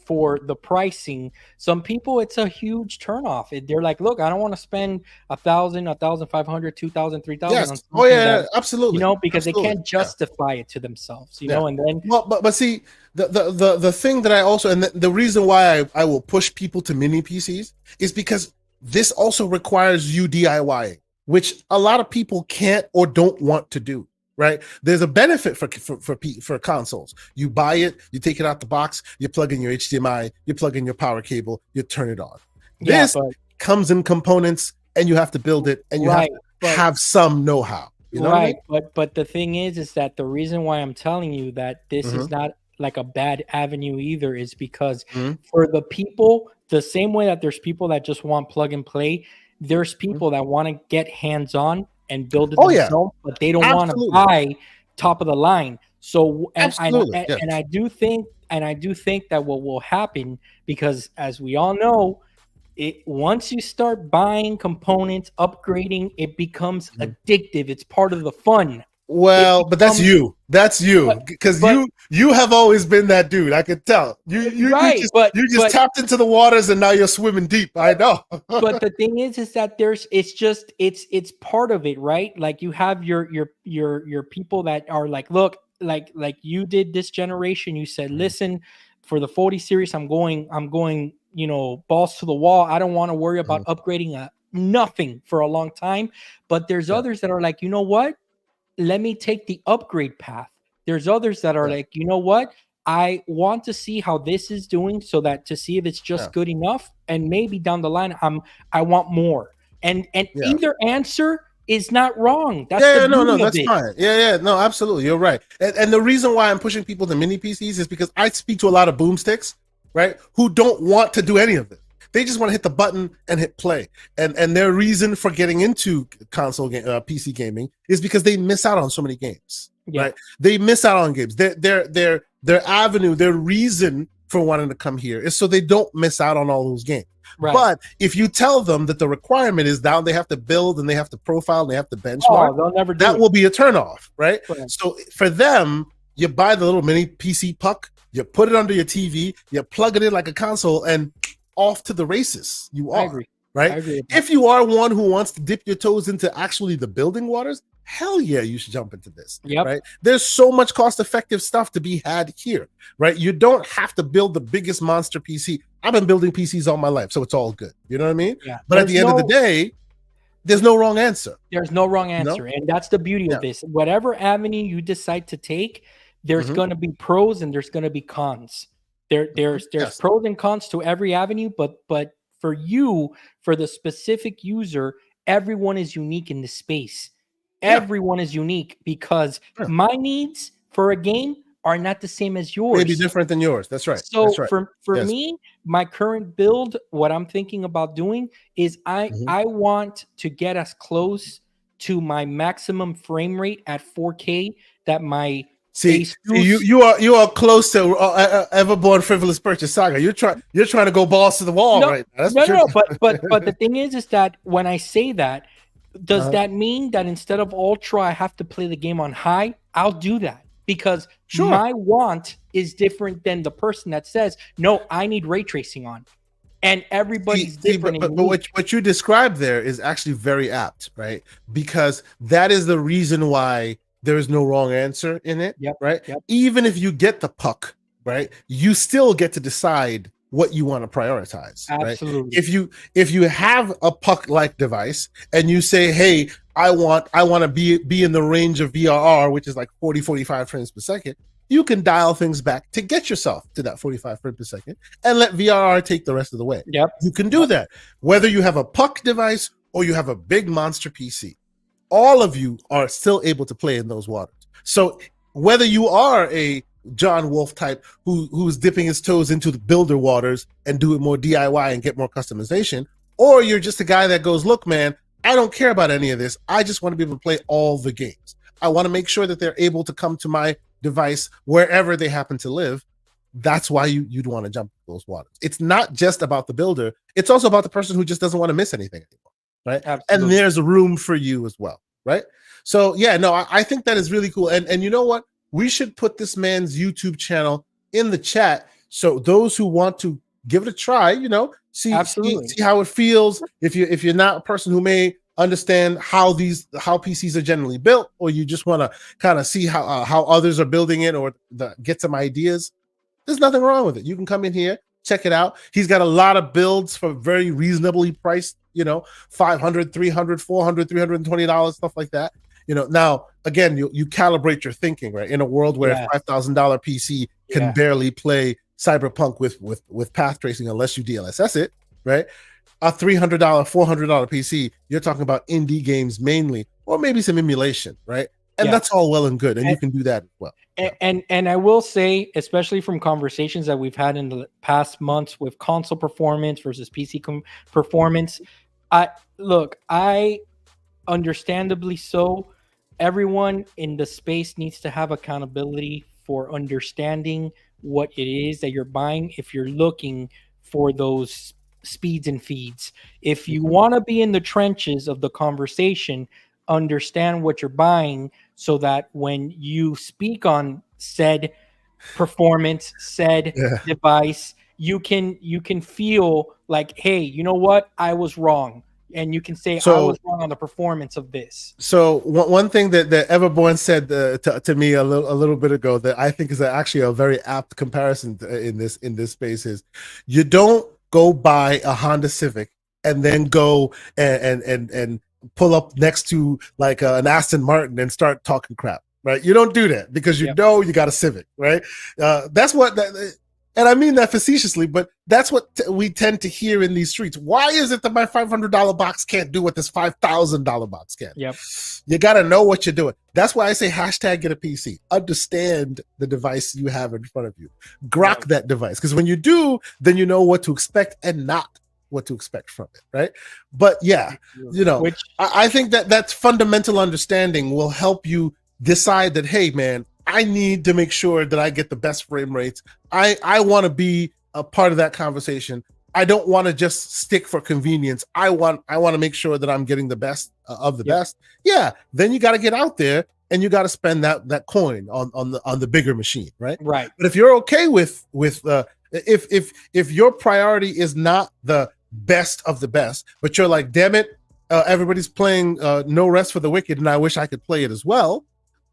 for the pricing. Some people, it's a huge turnoff. They're like, look, I don't want to spend $1,000, $1,500, $2,000, $3,000. Yes. Absolutely. Because they can't justify it to themselves. You know, and then but see, the thing that I also, and the reason why I will push people to mini PCs is because this also requires you DIYing, which a lot of people can't or don't want to do. Right, there's a benefit for consoles. You buy it, you take it out the box, you plug in your HDMI, you plug in your power cable, you turn it on. This comes in components, and you have to build it, and you have some know-how. You know right, what I mean? but the thing is that the reason why I'm telling you that this is not like a bad avenue either is because for the people, the same way that there's people that just want plug and play, there's people that want to get hands-on and build it themselves, but they don't want to buy top of the line. So and I do think that what will happen, because as we all know, once you start buying components, upgrading, it becomes addictive. It's part of the fun. Well, but that's you. That's you, but, because but you have always been that dude. I could tell. You right, you just tapped into the waters and now you're swimming deep. I know. but the thing is that it's part of it, right? Like you have your people that are like, look, like you did this generation. You said, listen, for the 40 series, I'm going, balls to the wall. I don't want to worry about upgrading nothing for a long time. But there's others that are like, you know what? Let me take the upgrade path. There's others that are like, you know what? I want to see how this is doing, so that to see if it's just good enough, and maybe down the line I want more. And either answer is not wrong. That's the no, beauty of that's it. fine. No, absolutely, you're right. And the reason why I'm pushing people to mini PCs is because I speak to a lot of boomsticks, right, who don't want to do any of it. They just want to hit the button and hit play. And their reason for getting into console PC gaming is because they miss out on so many games. Right? They miss out on games. Their avenue, their reason for wanting to come here is so they don't miss out on all those games. Right. But if you tell them that the requirement is down, they have to build and they have to profile and they have to benchmark, they'll never do that it. will be a turnoff, right? So for them, you buy the little mini PC puck, you put it under your TV, you plug it in like a console, and off to the races you are. I agree. Right? I agree. If you are one who wants to dip your toes into actually the building waters, hell yeah, you should jump into this. Right? There's so much cost-effective stuff to be had here. Right? You don't have to build the biggest monster PC. I've been building PCs all my life, so it's all good. You know what I mean? Yeah. But at the end of the day, there's no wrong answer. There's no wrong answer. And that's the beauty of this. Whatever avenue you decide to take, there's going to be pros and there's going to be cons. There's pros and cons to every avenue, but for you, for the specific user, everyone is unique in the space. Everyone is unique because my needs for a game are not the same as yours. Maybe different than yours. That's right. So that's right. for me, my current build, what I'm thinking about doing is I want to get as close to my maximum frame rate at 4K that my you are close to Everborn Frivolous Purchase Saga. You're trying to go balls to the wall right now. But the thing is that when I say that, does that mean that instead of ultra I have to play the game on high? I'll do that because my want is different than the person that says, no, I need ray tracing on. And everybody's different. But what you described there is actually very apt, right? Because that is the reason why there is no wrong answer in it, right? Even if you get the puck, right, you still get to decide what you want to prioritize. Absolutely. Right? If you have a puck-like device and you say, hey, I want to be in the range of VRR, which is like 40, 45 frames per second, you can dial things back to get yourself to that 45 frames per second and let VRR take the rest of the way. You can do that. Whether you have a puck device or you have a big monster PC, all of you are still able to play in those waters. So whether you are a John Wolf type who's dipping his toes into the builder waters and do it more DIY and get more customization, or you're just a guy that goes, look, man, I don't care about any of this. I just want to be able to play all the games. I want to make sure that they're able to come to my device wherever they happen to live. That's why you'd want to jump those waters. It's not just about the builder. It's also about the person who just doesn't want to miss anything anymore. Right. Absolutely. And there's room for you as well. Right. So, I think that is really cool. And you know what? We should put this man's YouTube channel in the chat. So those who want to give it a try, see how it feels. If you're not a person who may understand how PCs are generally built, or you just want to kind of see how others are building it or get some ideas, there's nothing wrong with it. You can come in here, check it out. He's got a lot of builds for very reasonably priced, $500, $300, $400, $320, stuff like that. Now again, you calibrate your thinking, right? In a world where a $5,000 PC can barely play Cyberpunk with path tracing unless you DLSS it, right? A $300, $400 PC, you're talking about indie games mainly, or maybe some emulation, right? And that's all well and good, and you can do that as well. And I will say, especially from conversations that we've had in the past months with console performance versus PC performance, I understandably so, everyone in the space needs to have accountability for understanding what it is that you're buying if you're looking for those speeds and feeds. If you want to be in the trenches of the conversation, understand what you're buying so that when you speak on said performance, said device, you can feel like, hey, you know what, I was wrong, and you can say I was wrong on the performance of this. So one thing that Everborn said to me a little bit ago that I think is actually a very apt comparison in this space is, you don't go buy a Honda Civic and then go and pull up next to like an Aston Martin and start talking crap. Right, you don't do that because you know you got a Civic, right? That's what, and I mean that facetiously, but that's what we tend to hear in these streets. Why is it that my $500 box can't do what this $5,000 box can? Yep, you got to know what you're doing. That's why I say hashtag get a PC. Understand the device you have in front of you. Grok that device, because when you do, then you know what to expect and not what to expect from it, right? But yeah, you know, I think that fundamental understanding will help you decide that, hey man, I need to make sure that I get the best frame rates. I want to be a part of that conversation. I don't want to just stick for convenience. I want to make sure that I'm getting the best of the best. Yeah, then you got to get out there and you got to spend that coin on the bigger machine, right? Right. But if you're okay with if your priority is not the best of the best, but you're like, damn it, everybody's playing No Rest for the Wicked, and I wish I could play it as well.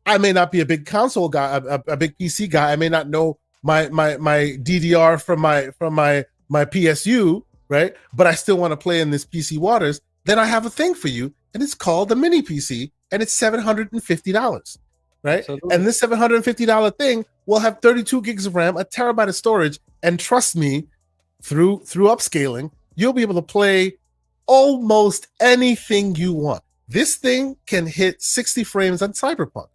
I may not be a big console guy, a big PC guy. I may not know my DDR from my PSU, right? But I still want to play in this PC waters. Then I have a thing for you, and it's called the mini PC, and it's $750, right? Absolutely. And this $750 thing will have 32 gigs of RAM, a terabyte of storage, and trust me, through upscaling, you'll be able to play almost anything you want. This thing can hit 60 frames on Cyberpunk,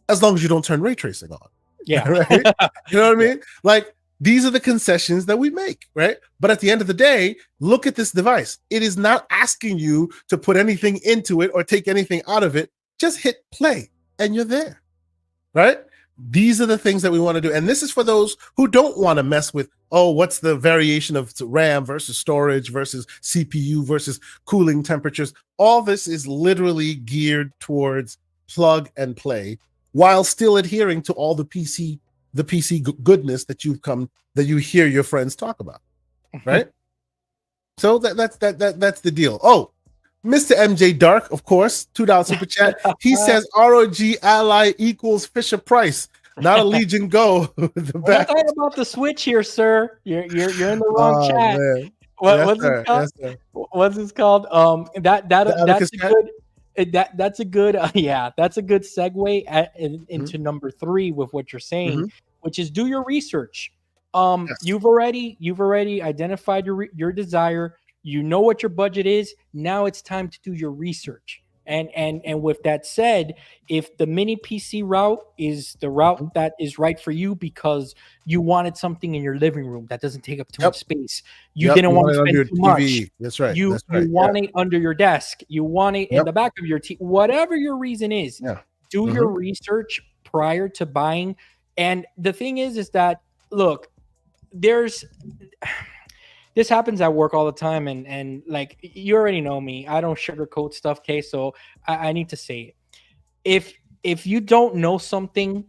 as long as you don't turn ray tracing on. Yeah. Right? You know what I mean? Like, these are the concessions that we make, right? But at the end of the day, look at this device. It is not asking you to put anything into it or take anything out of it. Just hit play and you're there, right? These are the things that we want to do. And this is for those who don't want to mess with, oh, what's the variation of RAM versus storage versus CPU versus cooling temperatures. All this is literally geared towards plug and play, while still adhering to all the PC goodness that you hear your friends talk about, right? So that's the deal. Oh, Mr. MJ Dark, of course, $2 super chat. He says ROG Ally equals Fisher Price, not a Legion Go. We're not talking about the Switch here, sir. You're in the wrong chat. Man. What's it called? Yes, what's this called? That's a good segue into number 3 with what you're saying, which is do your research. You've already identified your desire. You know what your budget is. Now it's time to do your research. And with that said, if the mini PC route is the route that is right for you because you wanted something in your living room that doesn't take up too much space, you didn't want to spend too much. That's right. You want it under your desk. You want it in the back of your TV. Whatever your reason is, do your research prior to buying. And the thing is that, look, this happens at work all the time, and like, you already know me, I don't sugarcoat stuff, okay? So I need to say it. If you don't know something,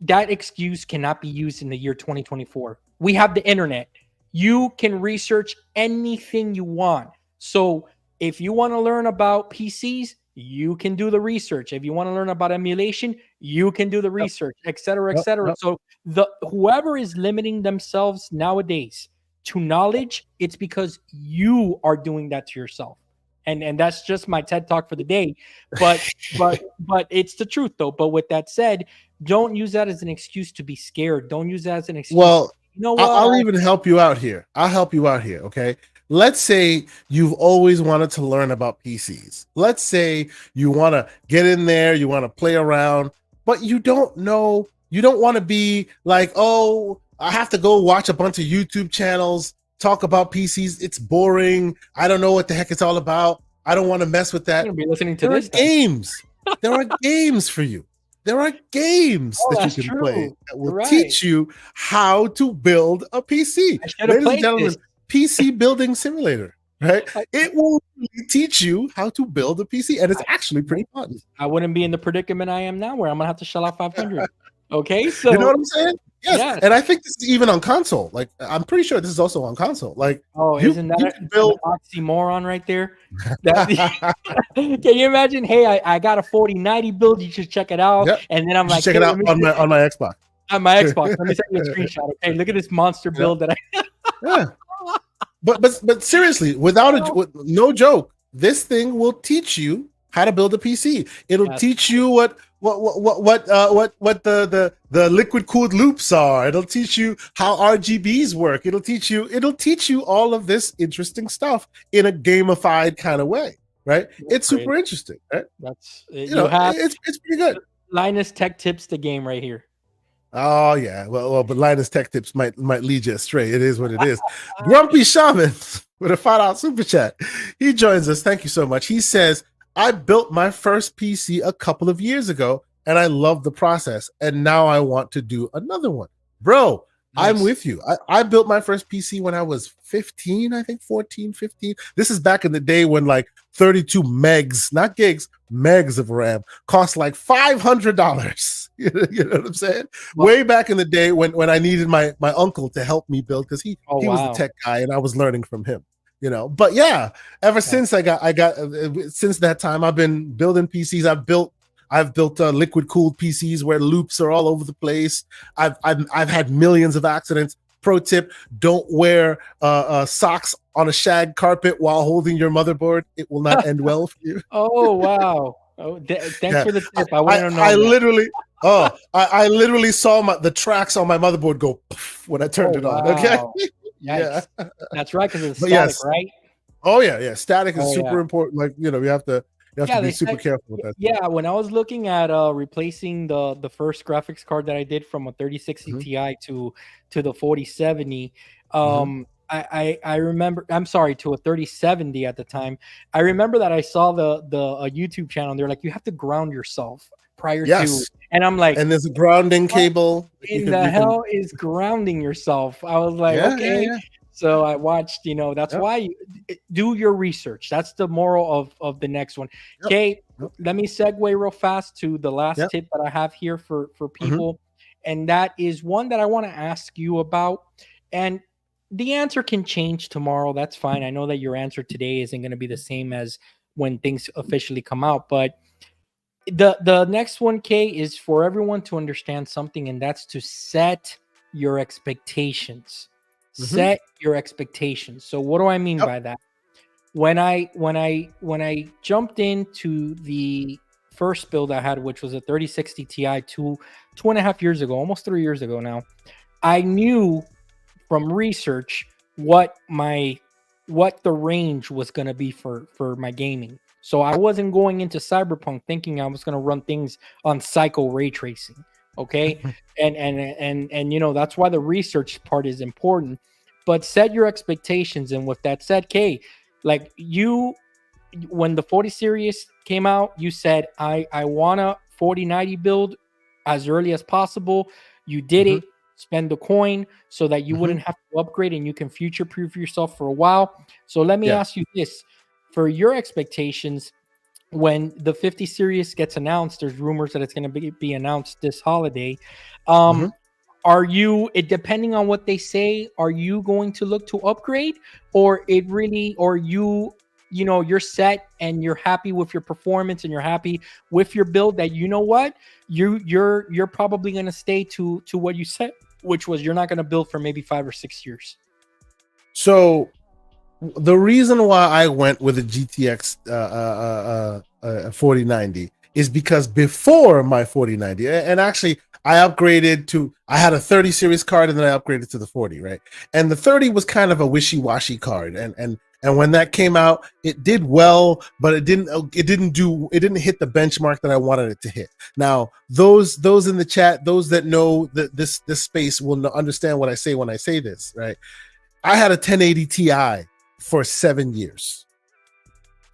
that excuse cannot be used in the year 2024. We have the internet. You can research anything you want. So if you want to learn about PCs, you can do the research. If you want to learn about emulation, you can do the research, etc., etc. So whoever is limiting themselves nowadays to knowledge, it's because you are doing that to yourself. And that's just my TED talk for the day. But it's the truth though. But with that said, don't use that as an excuse to be scared. Don't use that as an excuse. Well, you know what? I'll even help you out here. I'll help you out here. Okay. Let's say you've always wanted to learn about PCs. Let's say you want to get in there, you want to play around, but you don't know, you don't want to be like, oh, I have to go watch a bunch of YouTube channels talk about PCs. It's boring. I don't know what the heck it's all about. I don't want to mess with that. I'm gonna be listening to there this are games. There are games for you. There are games that you can play that will teach you how to build a PC. Ladies and gentlemen, PC Building Simulator. right? It will teach you how to build a PC, and it's actually pretty fun. I wouldn't be in the predicament I am now, where I'm gonna have to shell out 500. Okay, so you know what I'm saying? Yes. And I think this is even on console. Like, I'm pretty sure this is also on console. Like, isn't that an oxymoron right there? Can you imagine? Hey, I got a 4090 build. You should check it out. Yep. And then I'm like, check it out on my Xbox. On my Xbox. Let me send you a screenshot. Okay, look at this monster build that I. Yeah. But seriously, no joke, this thing will teach you how to build a PC. It'll teach you what the liquid cooled loops are. It'll teach you how RGBs work. It'll teach you all of this interesting stuff in a gamified kind of way, right? It's super interesting, right? It's pretty good. Linus Tech Tips the game right here. Oh yeah, well, but Linus Tech Tips might lead you astray. It is what it is. Grumpy Shaman with a $5 super chat. He joins us. Thank you so much. He says, I built my first PC a couple of years ago, and I love the process. And now I want to do another one. Bro, nice. I'm with you. I built my first PC when I was 15, I think 14, 15. This is back in the day when like 32 megs, not gigs, megs of RAM cost like $500. You know what I'm saying? Well, way back in the day when I needed my uncle to help me build, because he was the tech guy and I was learning from him. But yeah, since I got since that time, I've been building PCs. I've built liquid cooled PCs where loops are all over the place. I've had millions of accidents. Pro tip: don't wear socks on a shag carpet while holding your motherboard. It will not end well for you. Oh wow! Thanks for the tip. I literally saw the tracks on my motherboard go when I turned it on. Okay. Yikes. Yeah, that's right, because it's static, right? Oh yeah. Static is super important. Like you have to be super careful with that. Yeah, when I was looking at replacing the first graphics card that I did from a 3060 Ti to the 4070, I remember. I'm sorry, to a 3070 at the time. I remember that I saw the YouTube channel. They're like, you have to ground yourself prior to, and I'm like, and there's a grounding cable. Hell is grounding yourself? I was like, okay. Yeah. So I watched, that's why you do your research. That's the moral of the next one. Okay, let me segue real fast to the last tip that I have here for people. And that is one that I want to ask you about. And the answer can change tomorrow. That's fine. I know that your answer today isn't going to be the same as when things officially come out. But the next one, K, is for everyone to understand something, and that's to set your expectations. Set your expectations. So what do I mean by that? When I jumped into the first build I had, which was a 3060 Ti 2.5 years ago, almost 3 years ago now, I knew from research what the range was going to be for my gaming. So I wasn't going into Cyberpunk thinking I was going to run things on Psycho ray tracing. Okay. and that's why the research part is important, but set your expectations. And with that said, Kay, like when the 40 series came out, you said, I want a 4090 build as early as possible. You did it, spend the coin so that you wouldn't have to upgrade and you can future proof yourself for a while. So let me ask you this, for your expectations, when the 50 series gets announced, there's rumors that it's going to be announced this holiday. Are you, depending on what they say, are you going to look to upgrade, or you're set and you're happy with your performance and you're happy with your build, that you're probably going to stay to what you said, which was you're not going to build for maybe 5 or 6 years? So the reason why I went with a GTX 4090 is because before my 4090, and actually I upgraded I had a 30 series card and then I upgraded to the 40, right? And the 30 was kind of a wishy-washy card. And when that came out, it did well, but it didn't hit the benchmark that I wanted it to hit. Now, those in the chat, those that know this space will understand what I say when I say this, right? I had a 1080 Ti for 7 years.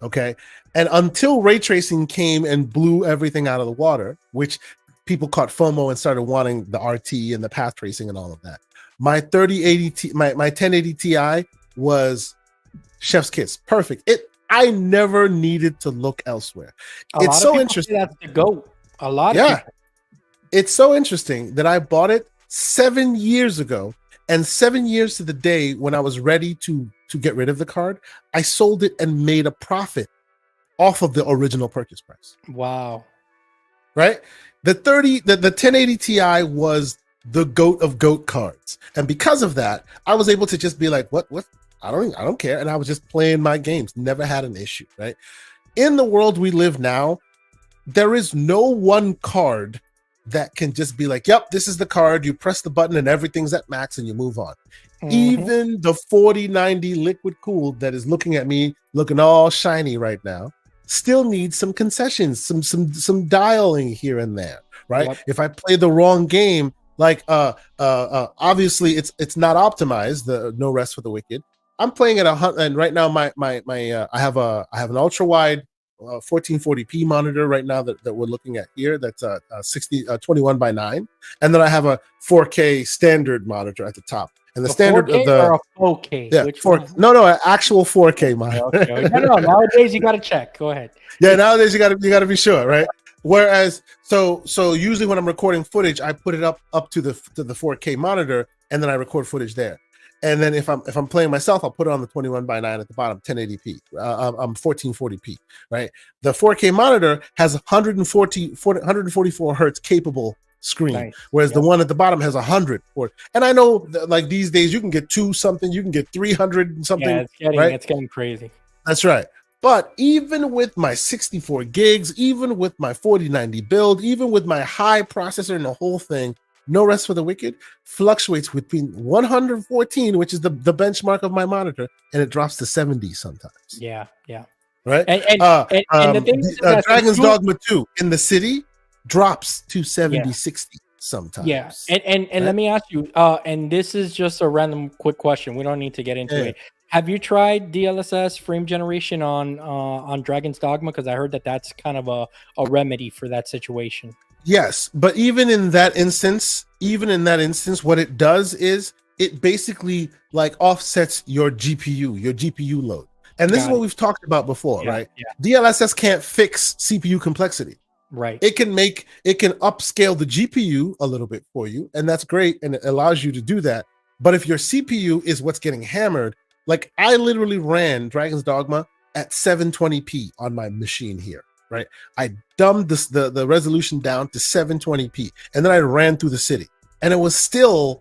Okay. And until ray tracing came and blew everything out of the water, which people caught FOMO and started wanting the RT and the path tracing and all of that, my 1080 Ti was chef's kiss, perfect. I never needed to look elsewhere. It's so interesting. That's the GOAT. A lot of people. It's so interesting that I bought it 7 years ago, and 7 years to the day when I was ready to get rid of the card, I sold it and made a profit off of the original purchase price. Wow. Right? The 1080 Ti was the GOAT of GOAT cards. And because of that, I was able to just be like, what? I don't care. And I was just playing my games. Never had an issue, right? In the world we live now, there is no one card that can just be like, yep, this is the card. You press the button and everything's at max and you move on. Mm-hmm. Even the 4090 liquid cooled that is looking at me, looking all shiny right now, still needs some concessions, some dialing here and there, right? Yep. If I play the wrong game, like obviously it's not optimized, the No Rest for the Wicked. I'm playing at 100, and right now I have an ultra wide 1440p monitor right now that we're looking at here. That's 21 by 9, and then I have a 4K standard monitor at the top. And the standard 4K of the or a 4K? Yeah, no, an actual 4K monitor. Okay. No, nowadays you got to check. Go ahead. Yeah, nowadays you got to be sure, right? Whereas, so usually when I'm recording footage, I put it up to the 4K monitor, and then I record footage there. And then if I'm playing myself, I'll put it on the 21 by 9 at the bottom, 1080p. 1440p, right? The 4K monitor has 144 hertz capable screen, whereas the one at the bottom has 100. And I know that, like, these days you can get 2 something, you can get 300 something. Yeah, it's getting crazy. That's right. But even with my 64 gigs, even with my 4090 build, even with my high processor and the whole thing, No Rest for the Wicked fluctuates between 114, which is the benchmark of my monitor, and it drops to 70 sometimes. Yeah. Right? And the thing is that Dragon's Dogma 2 in the city drops to 70, 60 sometimes. Yeah. And right? Let me ask you, and this is just a random quick question. We don't need to get into it. Have you tried DLSS frame generation on Dragon's Dogma? Because I heard that that's kind of a remedy for that situation. Yes, but even in that instance, what it does is it basically like offsets your GPU load. And this is what we've talked about before, right? Yeah. DLSS can't fix CPU complexity. Right. It can upscale the GPU a little bit for you, and that's great, and it allows you to do that. But if your CPU is what's getting hammered, like I literally ran Dragon's Dogma at 720p on my machine here. Right, I dumbed the resolution down to 720p, and then I ran through the city, and it was still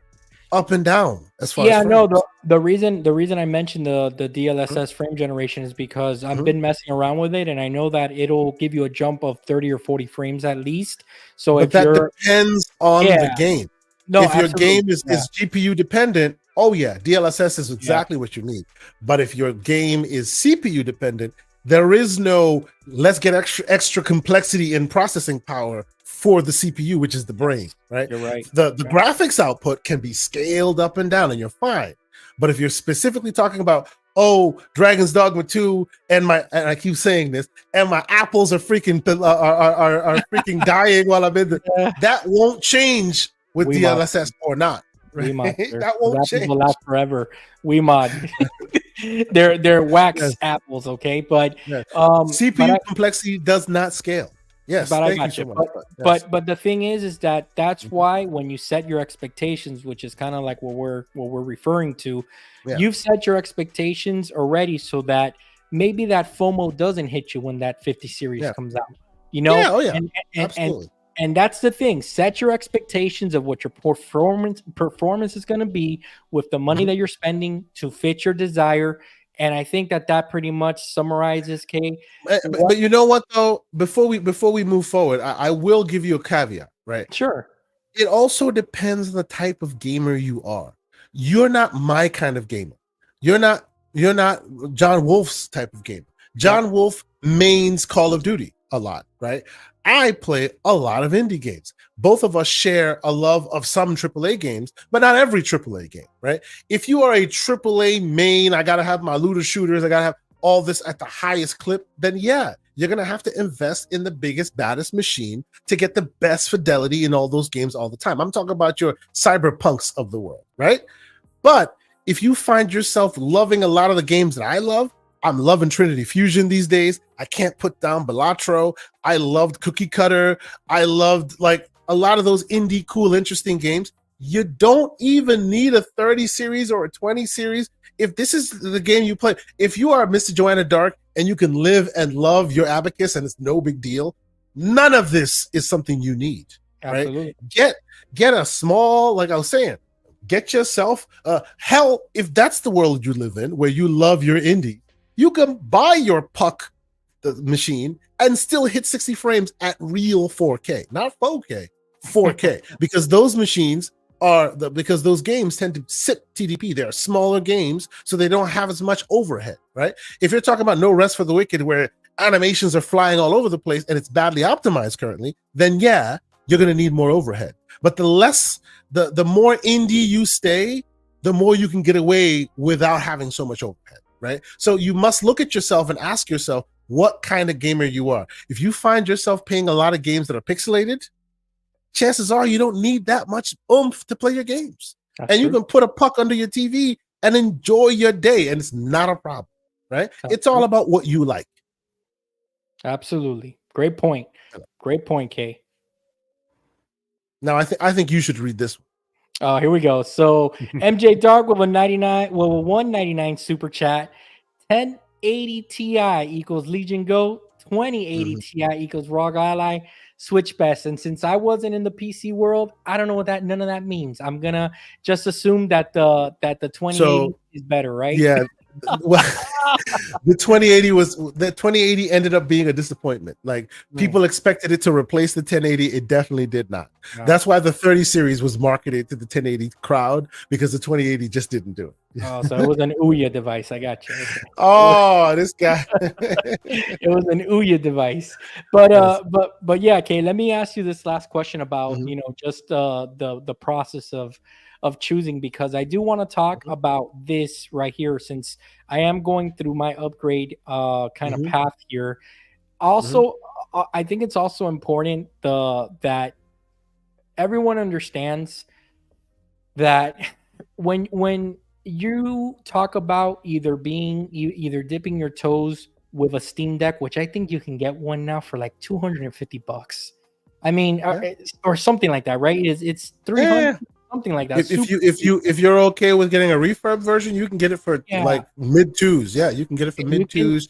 up and down as far. Yeah, no. The reason I mentioned the DLSS frame generation is because I've been messing around with it, and I know that it'll give you a jump of 30 or 40 frames at least. So but that depends on the game. No, if your game is GPU dependent, DLSS is exactly what you need. But if your game is CPU dependent, there is no let's get extra complexity in processing power for the CPU, which is the brain, right? You're right. The graphics output can be scaled up and down, and you're fine. But if you're specifically talking about, Dragon's Dogma 2, and I keep saying this, and my apples are freaking are freaking dying while I'm in that won't change with DLSS or not. Right? That won't change. Will last forever. WeMod. They're wax apples, okay? But CPU complexity does not scale. Yes, but I got you. But the thing is that that's why when you set your expectations, which is kind of like what we're referring to, you've set your expectations already so that maybe that FOMO doesn't hit you when that 50 series comes out. You know? Yeah, absolutely. And that's the thing. Set your expectations of what your performance is going to be with the money that you're spending to fit your desire. And I think that pretty much summarizes, Kay. But you know what, though? Before we move forward, I will give you a caveat, right? Sure. It also depends on the type of gamer you are. You're not my kind of gamer. You're not John Wolf's type of gamer. John Wolf mains Call of Duty a lot, right? I play a lot of indie games. Both of us share a love of some AAA games, but not every AAA game, right? If you are a AAA main, I got to have my looter shooters, I got to have all this at the highest clip, then you're going to have to invest in the biggest, baddest machine to get the best fidelity in all those games all the time. I'm talking about your cyberpunks of the world, right? But if you find yourself loving a lot of the games that I love, I'm loving Trinity Fusion these days. I can't put down Balatro. I loved Cookie Cutter. I loved like a lot of those indie, cool, interesting games. You don't even need a 30 series or a 20 series. If this is the game you play, if you are Mr. Joanna Dark and you can live and love your Abacus and it's no big deal, none of this is something you need. Absolutely. Right? Get a small, like I was saying, get yourself, hell, if that's the world you live in, where you love your indie, you can buy your puck the machine and still hit 60 frames at real 4K, not 4K, 4K, because those machines because those games tend to sit TDP. They're smaller games, so they don't have as much overhead, right? If you're talking about No Rest for the Wicked, where animations are flying all over the place and it's badly optimized currently, then yeah, you're going to need more overhead. But the more indie you stay, the more you can get away without having so much overhead, right? So you must look at yourself and ask yourself what kind of gamer you are. If you find yourself playing a lot of games that are pixelated, chances are you don't need that much oomph to play your games. That's and true. You can put a puck under your TV and enjoy your day, and it's not a problem, right? That's it's all about what you like. Absolutely. Great point. Great point, Kay. Now, I think you should read this one. Oh, here we go. So MJ Dark with a 199 super chat. 1080 Ti equals Legion Go. 2080 Ti equals ROG Ally. Switch best. And since I wasn't in the PC world, I don't know what none of that means. I'm gonna just assume that the 2080 is better, right? Yeah. Well, the 2080 ended up being a disappointment. Like people expected it to replace the 1080. It definitely did not. No. That's why the 30 series was marketed to the 1080 crowd, because the 2080 just didn't do it. Oh, so it was an Ouya device. I got you. Okay. Oh, this guy. It was an Ouya device. But yeah, okay, let me ask you this last question about just the process of choosing, because I do want to talk about this right here, since I am going through my upgrade kind of path here. Also, I think it's also important that everyone understands that when you talk about either dipping your toes with a Steam Deck, which I think you can get one now for like $250. I mean, or something like that, right? It's 300. Something like that. If you're okay with getting a refurb version, you can get it for like mid twos. Yeah, you can get it for mid twos.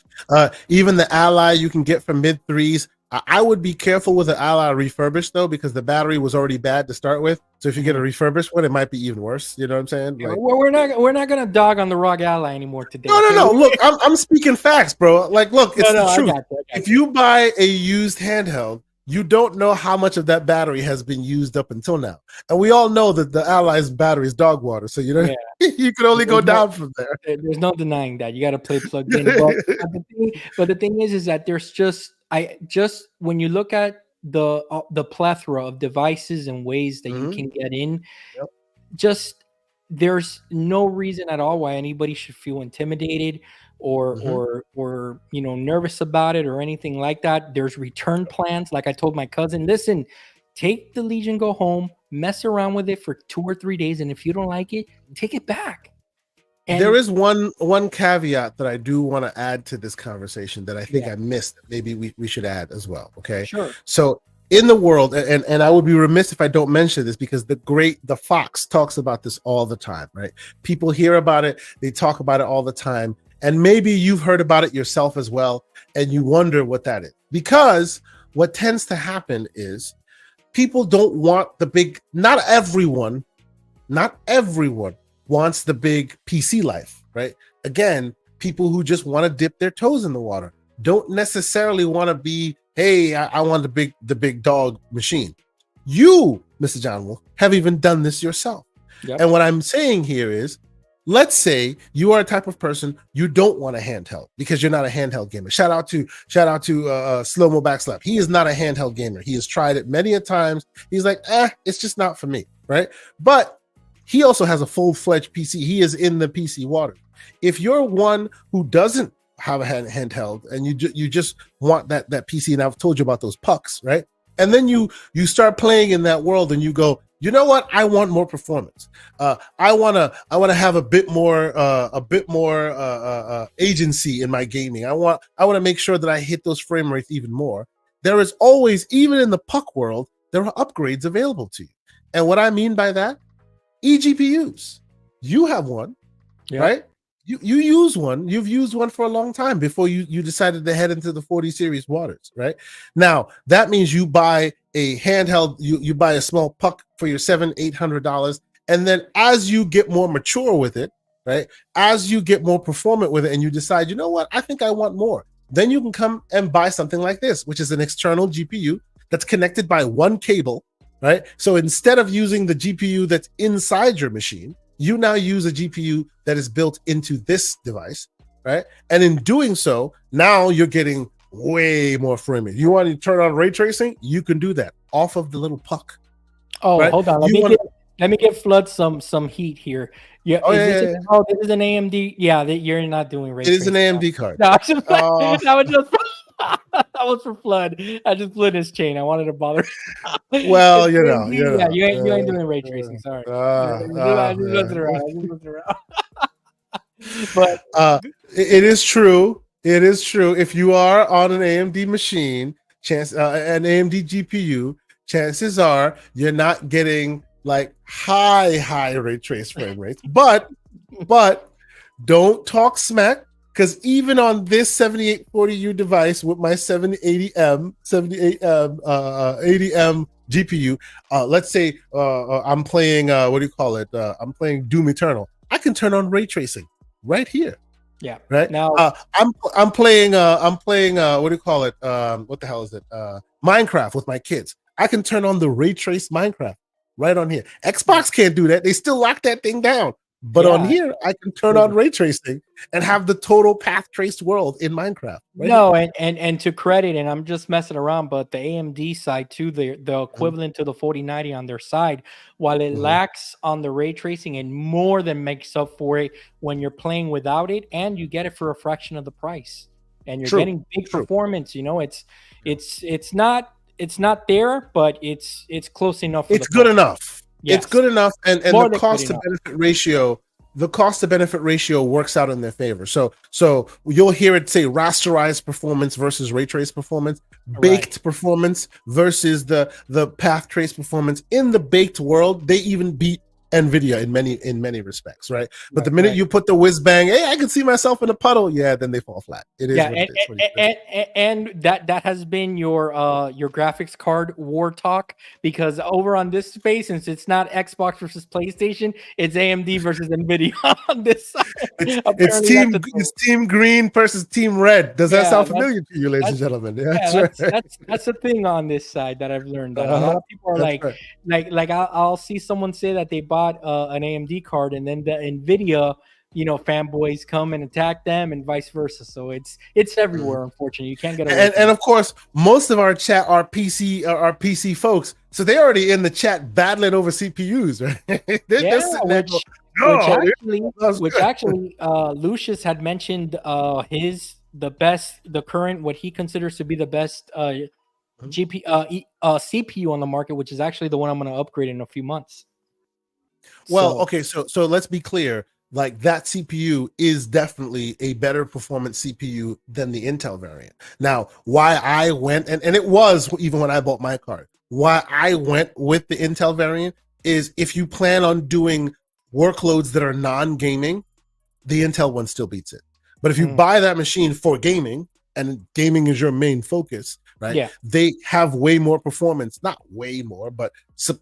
Even the Ally you can get for mid threes. I would be careful with the Ally refurbished though, because the battery was already bad to start with. So if you get a refurbished one, it might be even worse. You know what I'm saying? Like, well, we're not gonna dog on the ROG Ally anymore today. No. Look, I'm speaking facts, bro. Like, look, it's the truth. I got you. If you buy a used handheld, you don't know how much of that battery has been used up until now. And we all know that the Ally's battery is dog water. So, you can only go down from there. There's no denying that. You got to play plugged in. But the thing is that there's when you look at the plethora of devices and ways that you can get in, there's no reason at all why anybody should feel intimidated or nervous about it or anything like that. There's return plans. Like I told my cousin, listen, take the Legion Go home, mess around with it for 2 or 3 days, and if you don't like it, take it back. And there is one caveat that I do want to add to this conversation that I think I missed. Maybe we should add as well. Okay. Sure. So in the world, and I would be remiss if I don't mention this, because the Fox talks about this all the time, right? People hear about it, they talk about it all the time. And maybe you've heard about it yourself as well, and you wonder what that is. Because what tends to happen is people don't want the big, not everyone wants the big PC life, right? Again, people who just want to dip their toes in the water don't necessarily want to be, hey, I want the big dog machine. You, Mr. John Wolf, have even done this yourself. Yep. And what I'm saying here is, let's say you are a type of person you don't want a handheld because you're not a handheld gamer. Shout out to Slow Mo Backslap. He is not a handheld gamer. He has tried it many a times. He's like, it's just not for me, right? But he also has a full-fledged PC. He is in the PC water. If you're one who doesn't have a handheld and you just want that PC, and I've told you about those pucks, right? And then you start playing in that world and you go, you know what? I want more performance. I wanna have a bit more agency in my gaming. I want to make sure that I hit those frame rates even more. There is always, even in the puck world, there are upgrades available to you. And what I mean by that, eGPUs. You have one, right? You use one. You've used one for a long time before you decided to head into the 40 series waters, right? Now that means you buy a handheld, you buy a small puck for your $700-800, and then as you get more mature with it, right? As you get more performant with it, and you decide, you know what, I think I want more. Then you can come and buy something like this, which is an external GPU that's connected by one cable, right? So instead of using the GPU that's inside your machine, you now use a GPU that is built into this device, right? And in doing so, now you're getting way more frame rate. You want to turn on ray tracing? You can do that off of the little puck. Oh, right? hold on. Let me give Flood some heat here. Yeah. This is an AMD. Yeah, that you're not doing ray tracing. It is an AMD card. No, that was for Flood. I just blew his chain. I wanted to bother. Well, you ain't doing ray tracing. Sorry. I just messing around. But it is true. It is true. If you are on an AMD machine, an AMD GPU, chances are you're not getting like high ray trace frame rates. But don't talk smack, because even on this 7840U device with my 78M 80M GPU, let's say I'm playing I'm playing Doom Eternal. I can turn on ray tracing right here. Yeah. Right now, I'm playing what do you call it? What the hell is it? Minecraft with my kids. I can turn on the ray trace Minecraft right on here. Xbox can't do that. They still lock that thing down. But on here, I can turn on ray tracing and have the total path traced world in Minecraft. Right? No, and to credit, and I'm just messing around, but the AMD side too, the equivalent to the 4090 on their side, while it lacks on the ray tracing, and more than makes up for it when you're playing without it, and you get it for a fraction of the price, and you're getting big performance. You know, it's not there, but it's close enough. It's good enough. Yes. It's good enough, and the cost to benefit ratio works out in their favor. So you'll hear it say rasterized performance versus ray trace performance, baked performance versus the path trace performance. In the baked world, they even beat NVIDIA in many respects, right? But the minute you put the whiz bang, hey, I can see myself in a puddle, then they fall flat. It is and that has been your graphics card war talk, because over on this space, since it's not Xbox versus PlayStation, it's AMD versus NVIDIA on this side. It's team green versus team red. Does that sound familiar to you, ladies and gentlemen? That's the thing on this side that I've learned. That a lot of people are like I'll see someone say that they bought an AMD card, and then the NVIDIA fanboys come and attack them, and vice versa. So it's everywhere. Unfortunately, you can't get away. And of course, most of our chat are PC folks, so they're already in the chat battling over CPUs, right? Which actually, Lucius had mentioned the current, what he considers to be the best CPU on the market, which is actually the one I'm going to upgrade in a few months. Well, okay, so let's be clear. Like, that CPU is definitely a better performance CPU than the Intel variant. Now, why I went, and it was even when I bought my card, why I went with the Intel variant is if you plan on doing workloads that are non-gaming, the Intel one still beats it. But if you buy that machine for gaming, and gaming is your main focus, right? Yeah. They have way more performance, not way more, but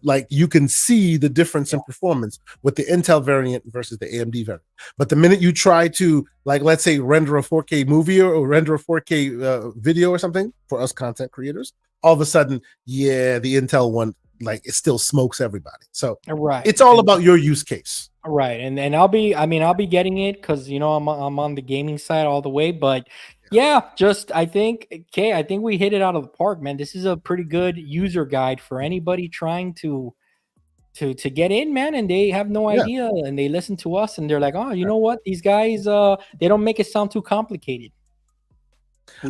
like you can see the difference in performance with the Intel variant versus the AMD variant. But the minute you try to, like, let's say render a 4K movie or render a 4K video or something for us content creators, all of a sudden, the Intel one, like, it still smokes everybody. So it's all about your use case. Right. And I'll be getting it because, I'm on the gaming side all the way, but I think we hit it out of the park, man. This is a pretty good user guide for anybody trying to get in, man, and they have no idea, and they listen to us and they're like, oh, you know what? These guys, they don't make it sound too complicated.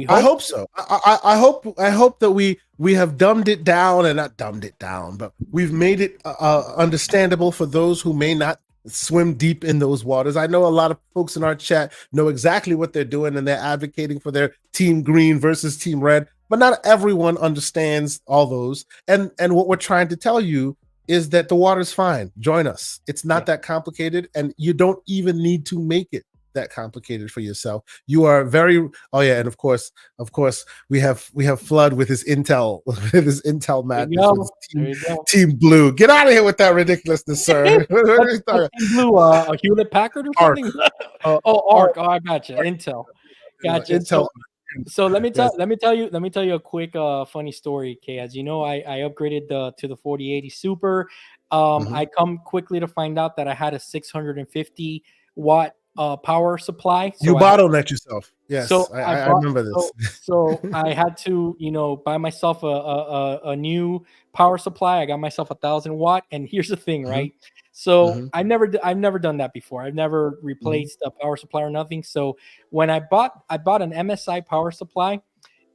I hope so. I hope that we have dumbed it down, and not dumbed it down, but we've made it understandable for those who may not swim deep in those waters. I know a lot of folks in our chat know exactly what they're doing, and they're advocating for their team green versus team red, but not everyone understands all those. And what we're trying to tell you is that the water's fine. Join us. It's not that complicated, and you don't even need to make it that complicated for yourself. You are very and of course we have Flood with his Intel madness with team blue. Get out of here with that ridiculousness, sir. Blue, a Hewlett Packard or something? Arc. Arc. I gotcha. Intel. Gotcha. Intel. So let me tell you a quick funny story, Kay. As you know, I upgraded to the 4080 Super. I come quickly to find out that I had a 650 watt power supply. So you bottlenecked yourself. Yes, so I remember this. So I had to, buy myself a new power supply. I got myself 1,000 watt. And here's the thing, right? So I've never done that before. I've never replaced a power supply or nothing. So when I bought an MSI power supply,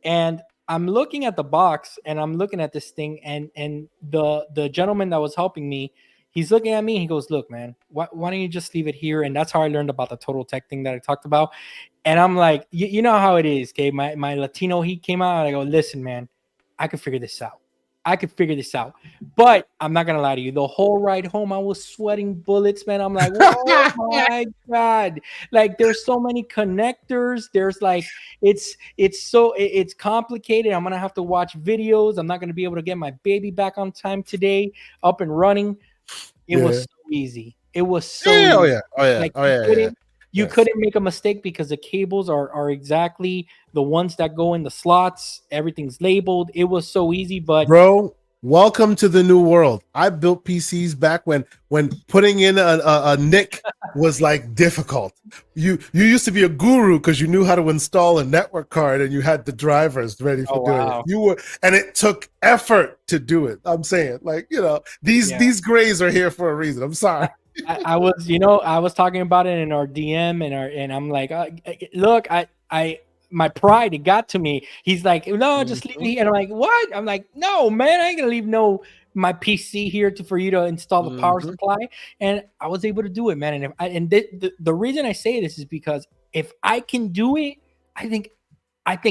and I'm looking at the box and I'm looking at this thing, and the gentleman that was helping me, he's looking at me and he goes, "Look, man, why don't you just leave it here?" And that's how I learned about the Total Tech thing that I talked about. And I'm like, you know how it is, okay? My Latino heat came out, and I go, "Listen, man, I could figure this out. But I'm not gonna lie to you. The whole ride home, I was sweating bullets, man. I'm like, oh my God. Like, there's so many connectors. There's like, it's complicated. I'm gonna have to watch videos. I'm not gonna be able to get my baby back on time today, up and running. It was so easy. It was so easy. Like, you couldn't make a mistake because the cables are exactly the ones that go in the slots. Everything's labeled. It was so easy. But bro, welcome to the new world. I built PCs back when putting in a NIC was like difficult. You used to be a guru because you knew how to install a network card and you had the drivers ready for doing it. And it took effort to do it. I'm saying, like, these grays are here for a reason. I'm sorry. I was talking about it in our DM and I'm like, look, my pride, it got to me. He's like, no, just leave me. And I'm like, what? I'm like, no, man, I ain't gonna leave my PC here for you to install the power supply. And I was able to do it, man. And the reason I say this is because if I can do it, I think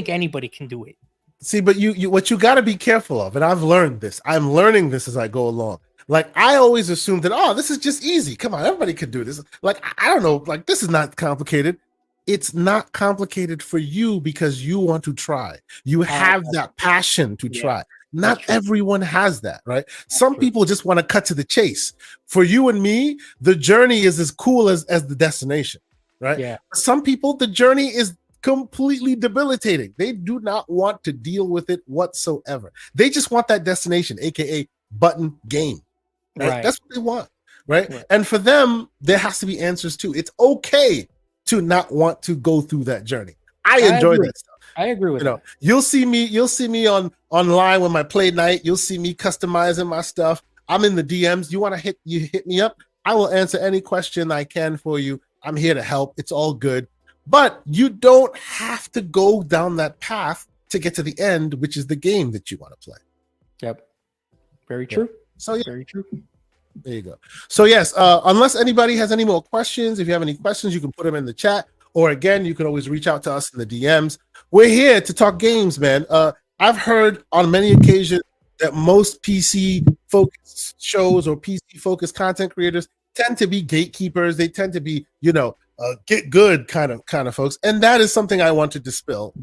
anybody can do it. See, but what you got to be careful of, and I've learned this. I'm learning this as I go along. Like, I always assumed that, this is just easy. Come on, everybody can do this. Like, I don't know, like, this is not complicated. It's not complicated for you because you want to try. You have that passion to try. Not everyone has that, right? Some people just want to cut to the chase. For you and me, the journey is as cool as the destination, right? Yeah. For some people, the journey is completely debilitating. They do not want to deal with it whatsoever. They just want that destination, aka button game. Right? That's what they want, right? And for them, there has to be answers too. It's okay to not want to go through that journey. I enjoy that stuff. I agree with that. You'll see me online with my play night. You'll see me customizing my stuff. I'm in the DMs. You hit me up. I will answer any question I can for you. I'm here to help. It's all good. But you don't have to go down that path to get to the end, which is the game that you want to play. Yep. Very true. So very true. There you go. So yes, unless anybody has any more questions, if you have any questions, you can put them in the chat, or again, you can always reach out to us in the DMs. We're here to talk games, man. I've heard on many occasions that most PC focused shows or PC focused content creators tend to be gatekeepers. They tend to be, get good kind of folks, and that is something I want to dispel.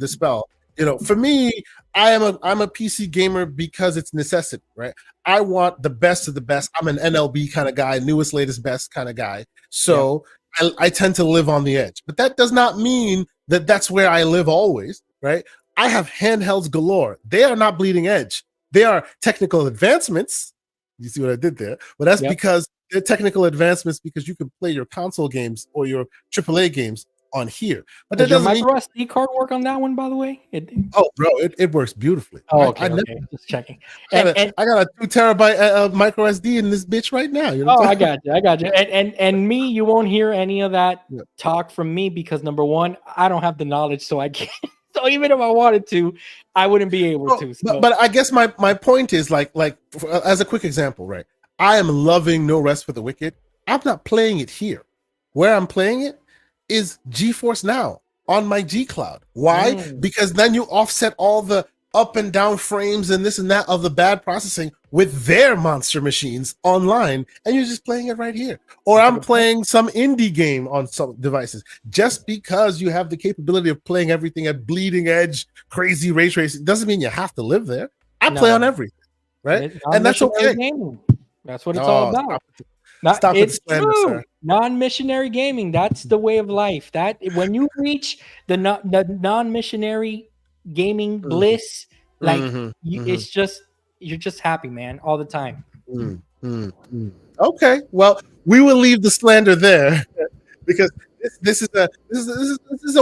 For me, I'm a PC gamer because it's necessity, right? I want the best of the best. I'm an NLB kind of guy, newest, latest, best kind of guy. So I tend to live on the edge, but that does not mean that that's where I live always, right? I have handhelds galore. They are not bleeding edge. They are technical advancements. You see what I did there? But that's because they're technical advancements because you can play your console games or your AAA games on here. But does your micro SD card work on that one, by the way? Bro, it works beautifully. Okay, just checking. I got a 2 terabyte micro SD in this bitch right now. I got you. And me, you won't hear any of that talk from me because number one, I don't have the knowledge, so I can't So even if I wanted to, I wouldn't be able to. So. But I guess my point is as a quick example, right? I am loving No Rest for the Wicked. I'm not playing it here. Where I'm playing it is GeForce Now on my G Cloud. Why? Because then you offset all the up and down frames and this and that of the bad processing with their monster machines online, and you're just playing it right here. Or I'm playing some indie game on some devices. Just because you have the capability of playing everything at bleeding edge, crazy ray tracing, doesn't mean you have to live there. I play on everything, right? And that's okay. Gaming. That's what it's all about. Stop it's it, slander, true. sir. Non-missionary gaming. That's the way of life. That when you reach the non-missionary gaming bliss, like it's just you're just happy, man, all the time. Okay, well, we will leave the slander there because this is a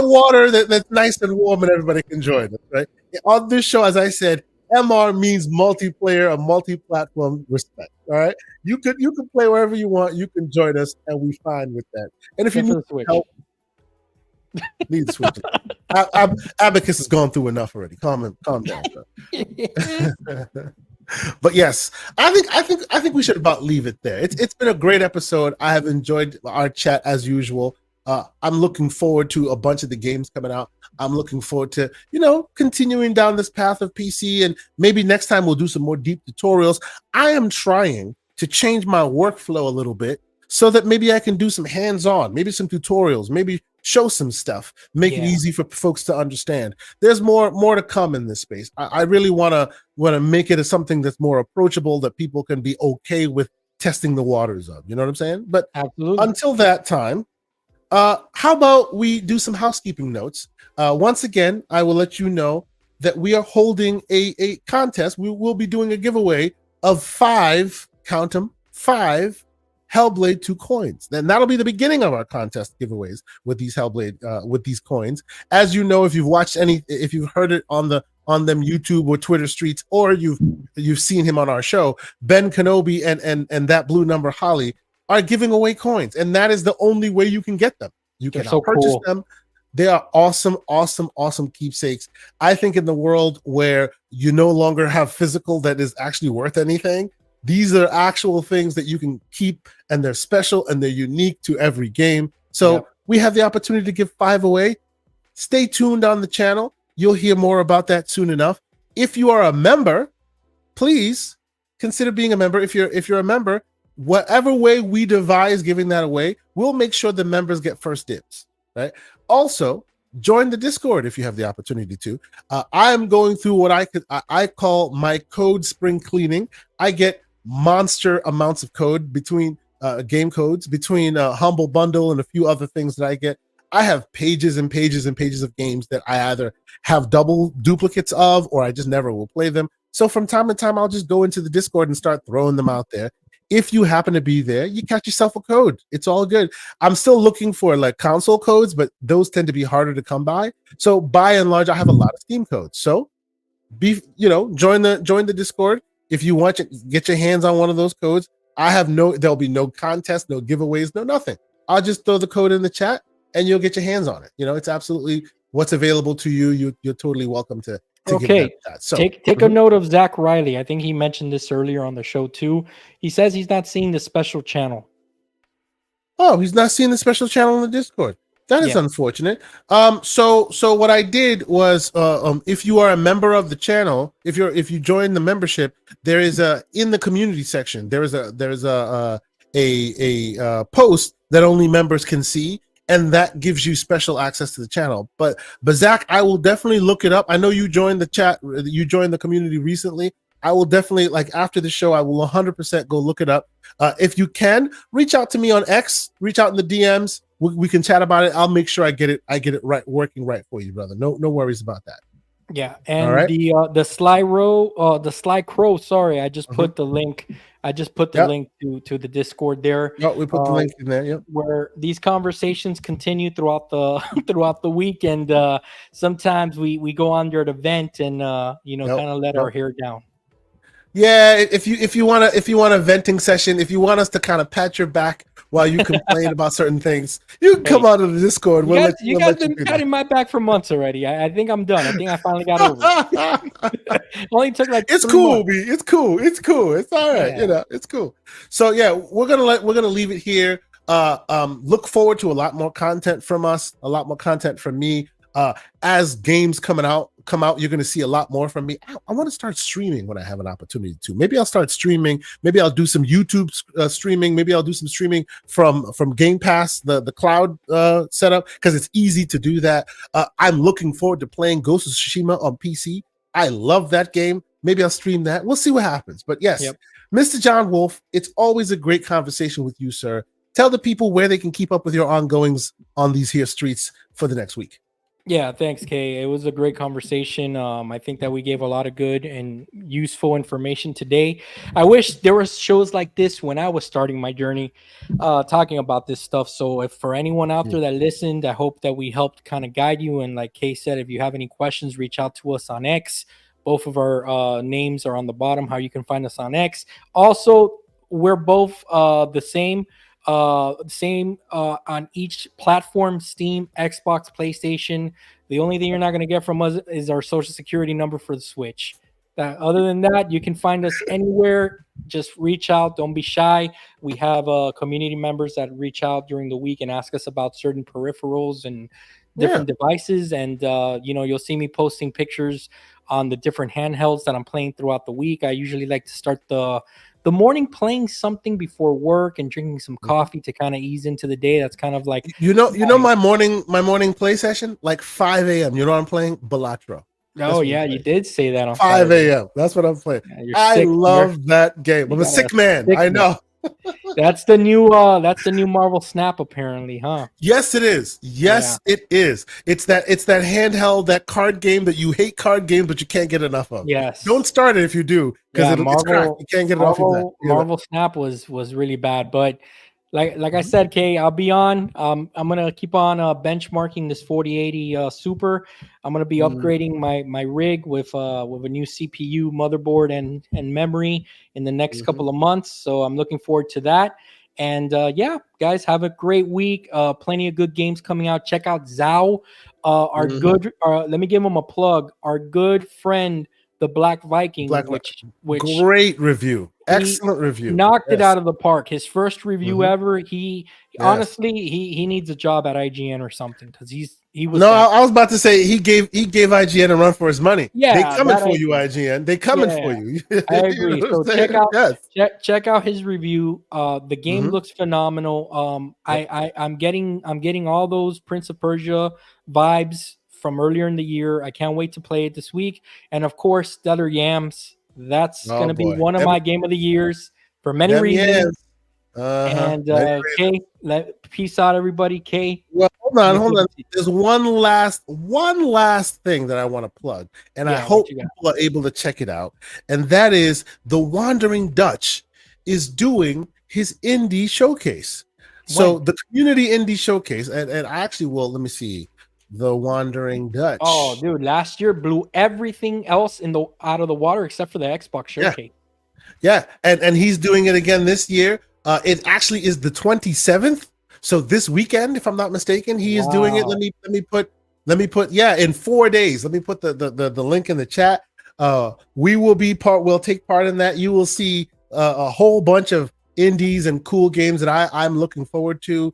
water that's nice and warm and everybody can join it, right? On this show, as I said, MR means multiplayer, a multi-platform respect. All right, you could play wherever you want. You can join us, and we're fine with that. And if you need help, need to switch. Abacus has gone through enough already. Calm down. But yes, I think we should about leave it there. It's been a great episode. I have enjoyed our chat as usual. I'm looking forward to a bunch of the games coming out. I'm looking forward to, continuing down this path of PC, and maybe next time we'll do some more deep tutorials. I am trying to change my workflow a little bit so that maybe I can do some hands-on, maybe some tutorials, maybe show some stuff, make it easy for folks to understand. There's more to come in this space. I really want to make it as something that's more approachable, that people can be okay with testing the waters of. You know what I'm saying? But absolutely. Until that time, how about we do some housekeeping notes? Once again, I will let you know that we are holding a contest. We will be doing a giveaway of 5, count them, 5 Hellblade 2 coins. Then that'll be the beginning of our contest giveaways with these Hellblade, with these coins. As you know, if you've watched if you've heard it on them YouTube or Twitter streets, or you've seen him on our show, Ben Kenobi and that blue number Holly are giving away coins, and that is the only way you can get them. You can purchase them. They are awesome keepsakes. I think in the world where you no longer have physical that is actually worth anything, these are actual things that you can keep, and they're special and they're unique to every game. So we have the opportunity to give 5 away. Stay tuned on the channel. You'll hear more about that soon enough. If you are a member, please consider being a member. If you're a member, whatever way we devise giving that away, we'll make sure the members get first dibs, right? Also, join the Discord if you have the opportunity to. I am going through what I call my code spring cleaning. I get monster amounts of code between game codes, between Humble Bundle and a few other things that I get. I have pages and pages and pages of games that I either have double duplicates of, or I just never will play them. So from time to time, I'll just go into the Discord and start throwing them out there. If you happen to be there, you catch yourself a code. It's all good. I'm still looking for like console codes, but those tend to be harder to come by. So by and large, I have a lot of Steam codes. So join the Discord. If you want to get your hands on one of those codes, there'll be no contest, no giveaways, no nothing. I'll just throw the code in the chat and you'll get your hands on it. It's absolutely what's available to you. You're totally welcome to okay. So take a note of Zach Riley. I think he mentioned this earlier on the show too. He says he's not seeing the special channel. Oh, he's not seeing the special channel in the Discord. That is unfortunate. So what I did was, if you are a member of the channel, if you join the membership, there is in the community section, there is a post that only members can see, and that gives you special access to the channel. But Zach, I will definitely look it up. I know you joined the chat, you joined the community recently. I will definitely, after the show, I will 100% go look it up. If you can, reach out to me on X, reach out in the DMs. We can chat about it. I'll make sure I get it right, working right for you, brother. No worries about that. Yeah, and the Sly Crow. Sorry, I just put the link. I just put the link to the Discord there. No, we put the link in there. Yep. Where these conversations continue throughout the week, and sometimes we go under the vent and kind of let our hair down. Yeah, if you want a venting session, if you want us to kind of pat your back while you complain about certain things. You can come Hey, out of the Discord. you guys been patting my back for months already. I think I'm done. I think I finally got over it. Only took like it's 3 cool, months. B. It's cool. It's cool. It's all right. Yeah. It's cool. So yeah, we're gonna leave it here. Look forward to a lot more content from us, a lot more content from me. As games come out, you're going to see a lot more from me. I want to start streaming when I have an opportunity to. Maybe I'll start streaming. Maybe I'll do some YouTube streaming. Maybe I'll do some streaming from Game Pass, the cloud setup, because it's easy to do that. I'm looking forward to playing Ghost of Tsushima on PC. I love that game. Maybe I'll stream that. We'll see what happens. But yes, Mr. John Wolf, it's always a great conversation with you, sir. Tell the people where they can keep up with your ongoings on these here streets for the next week. Yeah, thanks, Kay. It was a great conversation. I think that we gave a lot of good and useful information today. I wish there were shows like this when I was starting my journey, talking about this stuff. So if for anyone out there that listened, I hope that we helped kind of guide you. And like Kay said, if you have any questions, reach out to us on X. Both of our names are on the bottom, how you can find us on X. Also, we're both the same on each platform: Steam, Xbox, PlayStation. The only thing you're not going to get from us is our social security number for the Switch. Other than that, you can find us anywhere. Just reach out. Don't be shy. We have community members that reach out during the week and ask us about certain peripherals and different devices. And you'll see me posting pictures on the different handhelds that I'm playing throughout the week. I usually like to start the morning playing something before work and drinking some coffee to kind of ease into the day. That's kind of like my morning play session, like 5 a.m. You know what I'm playing? Balatro. Oh yeah, you did say that on 5 a.m. That's what I'm playing. Yeah, I love that game. I'm a sick man. I know. That's the new Marvel Snap, apparently, huh? Yes, it is. Yes, it is. It's that handheld, that card game that you hate card games, but you can't get enough of. Yes. Don't start it if you do, because it's cracked. You can't get enough of that. Marvel Snap was really bad, but like I said, Kay, I'll be on. I'm gonna keep on benchmarking this 4080 Super. I'm gonna be upgrading my rig with a new CPU, motherboard, and memory in the next couple of months. So I'm looking forward to that. And yeah, guys, have a great week. Plenty of good games coming out. Check out Zao, our good. Let me give him a plug. Our good friend, the Black Viking, which great review, excellent review, knocked it out of the park. His first review ever. Honestly, he needs a job at IGN or something, because he was. No, I was about to say he gave IGN a run for his money. Yeah, they coming for you, IGN. They coming for you. I agree. So check out his review. The game looks phenomenal. I'm getting all those Prince of Persia vibes from earlier in the year. I can't wait to play it this week. And of course, Stellar Yams. That's going to be one of my game of the years for many reasons. And Kay, peace out, everybody. Kay. Well, hold on. There's one last thing that I want to plug, and I hope people are able to check it out. And that is the Wandering Dutch is doing his indie showcase. So the community indie showcase, and I actually will. Let me see. The Wandering Dutch. Oh, dude! Last year blew everything else out of the water except for the Xbox showcase. Yeah, and he's doing it again this year. It actually is the 27th. So this weekend, if I'm not mistaken, he is doing it. Let me put in 4 days. Let me put the link in the chat. We'll take part in that. You will see a whole bunch of indies and cool games that I'm looking forward to.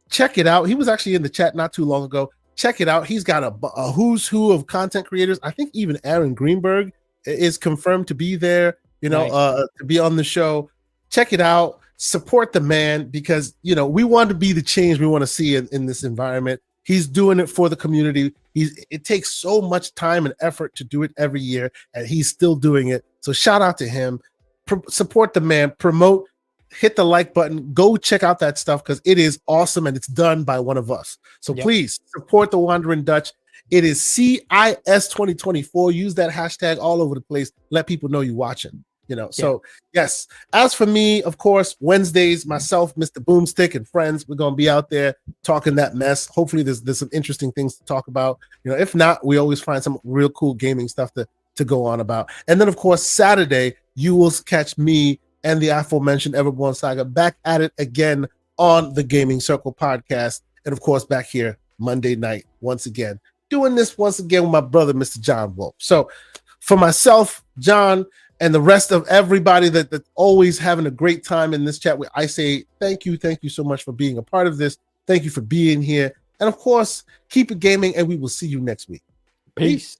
Check it out. He was actually in the chat not too long ago. Check it out. He's got a who's who of content creators. I think even Aaron Greenberg is confirmed to be there, to be on the show. Check it out. Support the man, because, we want to be the change we want to see in this environment. He's doing it for the community. It takes so much time and effort to do it every year, and he's still doing it. So shout out to him. Support the man. Promote. Hit the like button. Go check out that stuff, because it is awesome and it's done by one of us. So please support the Wandering Dutch. It is CIS 2024. Use that hashtag all over the place. Let people know you're watching. So yes. As for me, of course, Wednesdays, myself, Mr. Boomstick, and friends, we're gonna be out there talking that mess. Hopefully, there's some interesting things to talk about. If not, we always find some real cool gaming stuff to go on about. And then, of course, Saturday, you will catch me and the aforementioned Everborn Saga back at it again on the Gaming Circle podcast. And of course, back here Monday night, once again, doing this once again with my brother, Mr. John Wolf. So for myself, John, and the rest of everybody that's always having a great time in this chat, I say thank you so much for being a part of this. Thank you for being here. And of course, keep it gaming, and we will see you next week. Peace.